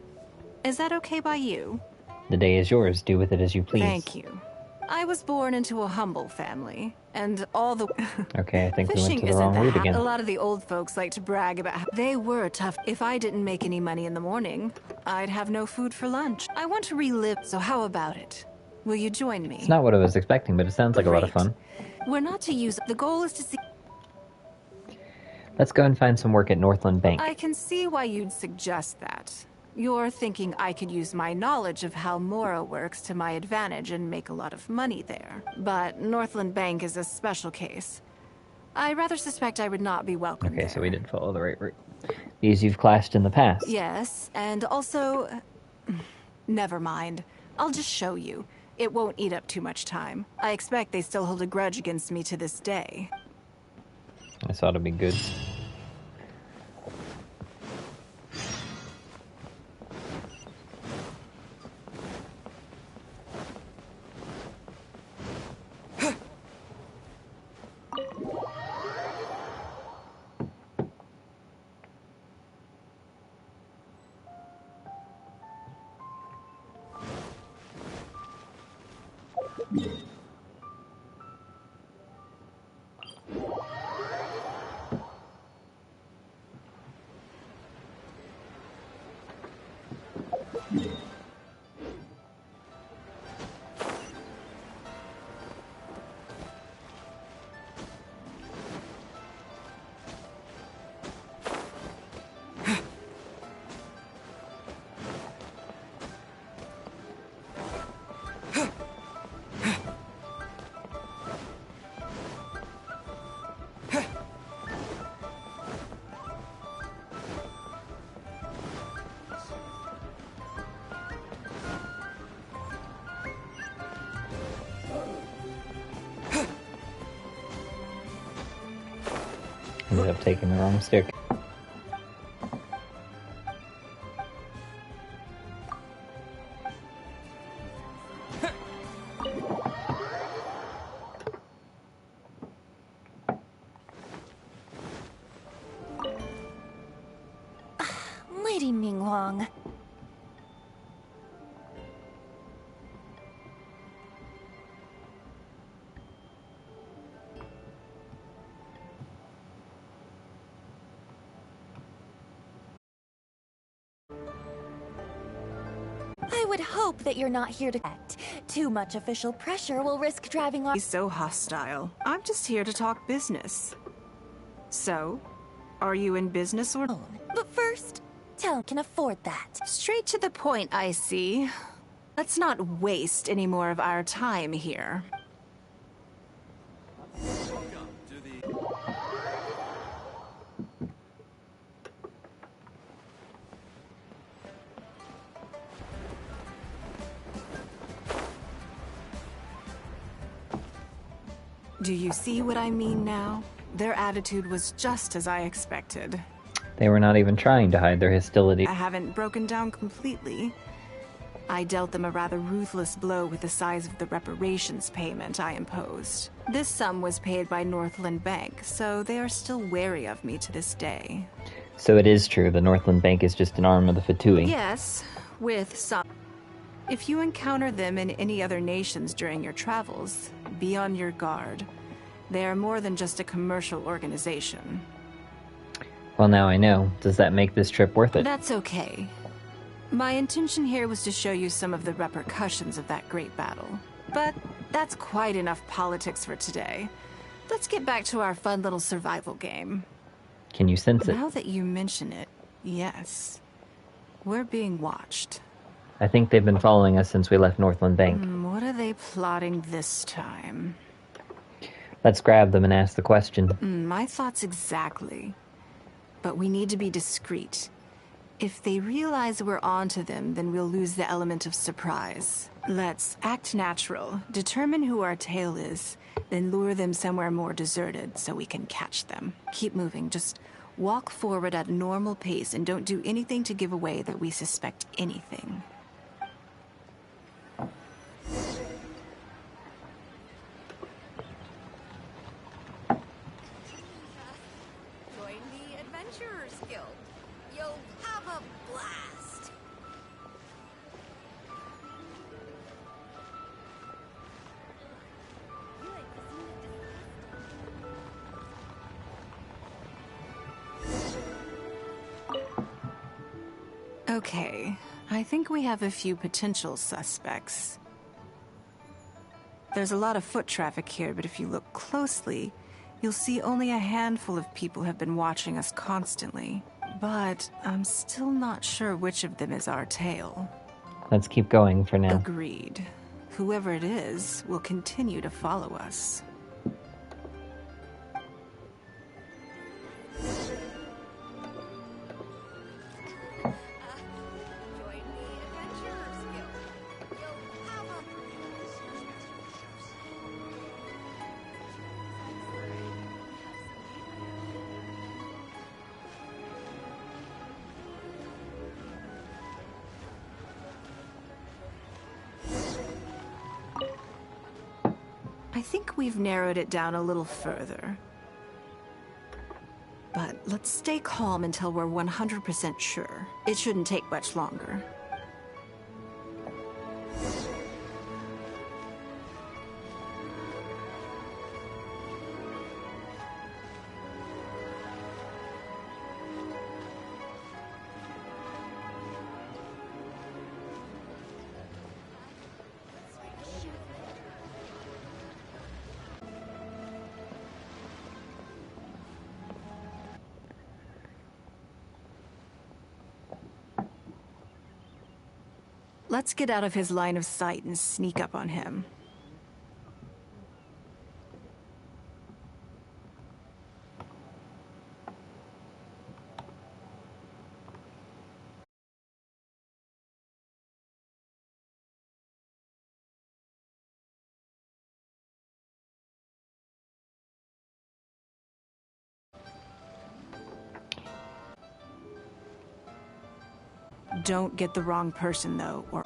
Is that okay by you? The day is yours. Do with it as you please. Thank you. I was born into a humble family, and all the... Okay, I think we went Fishing to the isn't wrong route again. A lot of the old folks like to brag about how they were tough. If I didn't make any money in the morning, I'd have no food for lunch. I want to relive, so how about it? Will you join me? It's not what I was expecting, but it sounds like a lot of fun. We're not to use... The goal is to see... Let's go and find some work at Northland Bank. I can see why you'd suggest that. You're thinking I could use my knowledge of how Mora works to my advantage and make a lot of money there. But Northland Bank is a special case. I rather suspect I would not be welcome Okay, there. so we did follow the right route. These you've clashed in the past. Yes, and also... Never mind. I'll just show you. It won't eat up too much time. I expect they still hold a grudge against me to this day. I thought it'd be good. Ended up taking the wrong stick. Lady Ninngguang. I would hope that you're not here to act. Too much official pressure will risk driving our... He's so hostile. I'm just here to talk business. So, are you in business or... But first, tell can afford that. Straight to the point, I see. Let's not waste any more of our time here. Do you see what I mean now? Their attitude was just as I expected. They were not even trying to hide their hostility. I haven't broken down completely. I dealt them a rather ruthless blow with the size of the reparations payment I imposed. This sum was paid by Northland Bank, so they are still wary of me to this day. So it is true, the Northland Bank is just an arm of the Fatui. Yes, with some. If you encounter them in any other nations during your travels, be on your guard. They are more than just a commercial organization. Well, now I know. Does that make this trip worth it? That's okay. My intention here was to show you some of the repercussions of that great battle. But that's quite enough politics for today. Let's get back to our fun little survival game. Can you sense it? Now that you mention it, yes. We're being watched. I think they've been following us since we left Northland Bank. What are they plotting this time? Let's grab them and ask the question. My thoughts exactly. But we need to be discreet. If they realize we're onto them, then we'll lose the element of surprise. Let's act natural, determine who our tail is, then lure them somewhere more deserted so we can catch them. Keep moving, just walk forward at a normal pace and don't do anything to give away that we suspect anything. Join the Adventurers Guild. You'll have a blast. Okay, I think we have a few potential suspects. There's a lot of foot traffic here, but if you look closely, you'll see only a handful of people have been watching us constantly. But I'm still not sure which of them is our tail. Let's keep going for now. Agreed. Whoever it is will continue to follow us. I think we've narrowed it down a little further. But let's stay calm until we're 100% sure. It shouldn't take much longer. Let's get out of his line of sight and sneak up on him. Don't get the wrong person, though, or...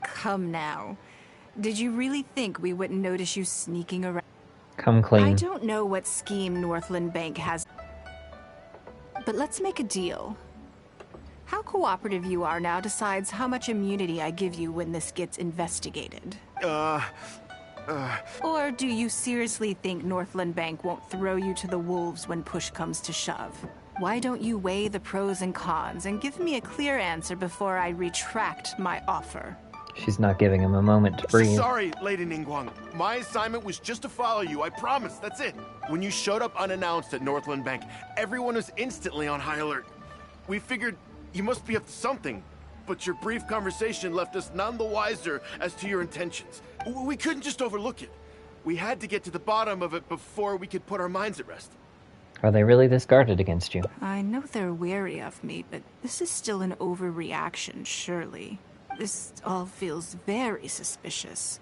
Come now. Did you really think we wouldn't notice you sneaking around? Come clean. I don't know what scheme Northland Bank has, but let's make a deal. How cooperative you are now decides how much immunity I give you when this gets investigated. Or do you seriously think Northland Bank won't throw you to the wolves when push comes to shove? Why don't you weigh the pros and cons and give me a clear answer before I retract my offer? She's not giving him a moment to breathe. Sorry, Lady Ninngguang. My assignment was just to follow you, I promise, that's it. When you showed up unannounced at Northland Bank, everyone was instantly on high alert. We figured you must be up to something, but your brief conversation left us none the wiser as to your intentions. We couldn't just overlook it. We had to get to the bottom of it before we could put our minds at rest. Are they really this guarded against you? I know they're wary of me, but this is still an overreaction, surely. This all feels very suspicious.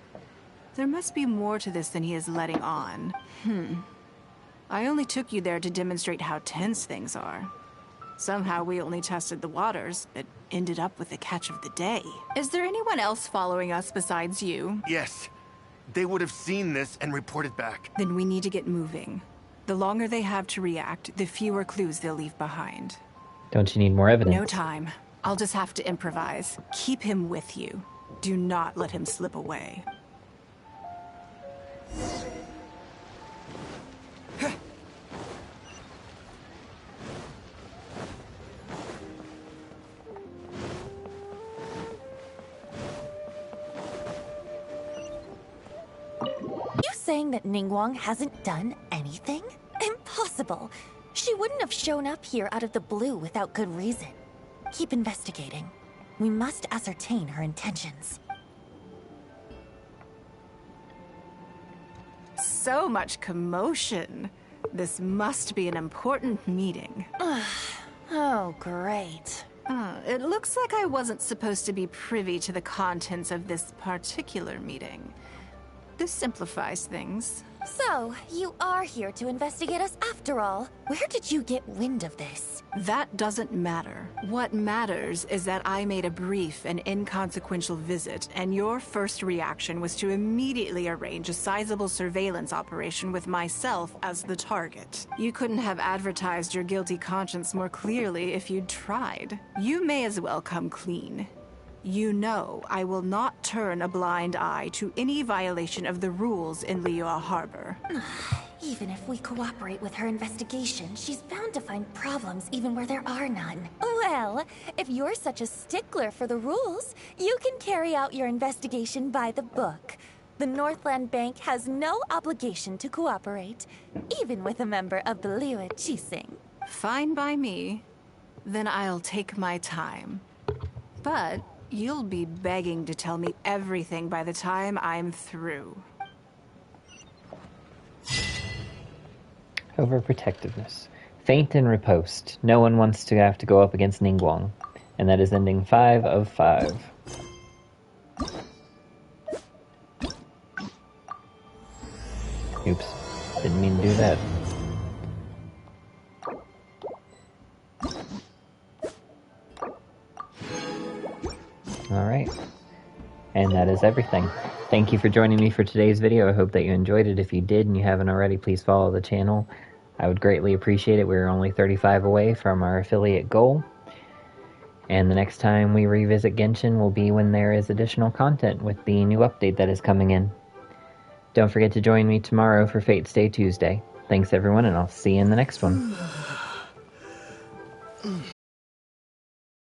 There must be more to this than he is letting on. I only took you there to demonstrate how tense things are. Somehow we only tested the waters, but ended up with the catch of the day. Is there anyone else following us besides you? Yes. They would have seen this and reported back. Then we need to get moving. The longer they have to react, the fewer clues they'll leave behind. Don't you need more evidence? No time. I'll just have to improvise. Keep him with you. Do not let him slip away. You saying that Ninngguang hasn't done anything? impossible. She wouldn't have shown up here out of the blue without good reason. Keep investigating. We must ascertain her intentions. So much commotion. This must be an important meeting. Oh, great. It looks like I wasn't supposed to be privy to the contents of this particular meeting. This simplifies things. So, you are here to investigate us after all. Where did you get wind of this? That doesn't matter. What matters is that I made a brief and inconsequential visit, and your first reaction was to immediately arrange a sizable surveillance operation with myself as the target. You couldn't have advertised your guilty conscience more clearly if you'd tried. You may as well come clean. You know I will not turn a blind eye to any violation of the rules in Liyue Harbor. Even if we cooperate with her investigation, she's bound to find problems even where there are none. Well, if you're such a stickler for the rules, you can carry out your investigation by the book. The Northland Bank has no obligation to cooperate, even with a member of the Liyue Qixing. Fine by me. Then I'll take my time. But you'll be begging to tell me everything by the time I'm through. Overprotectiveness. Faint and riposte. No one wants to have to go up against Ninngguang. And that is ending 5 of 5. Oops. Didn't mean to do that. Alright. And that is everything. Thank you for joining me for today's video. I hope that you enjoyed it. If you did and you haven't already, please follow the channel. I would greatly appreciate it. We're only 35 away from our affiliate goal. And the next time we revisit Genshin will be when there is additional content with the new update that is coming in. Don't forget to join me tomorrow for Fate's Day Tuesday. Thanks everyone, and I'll see you in the next one.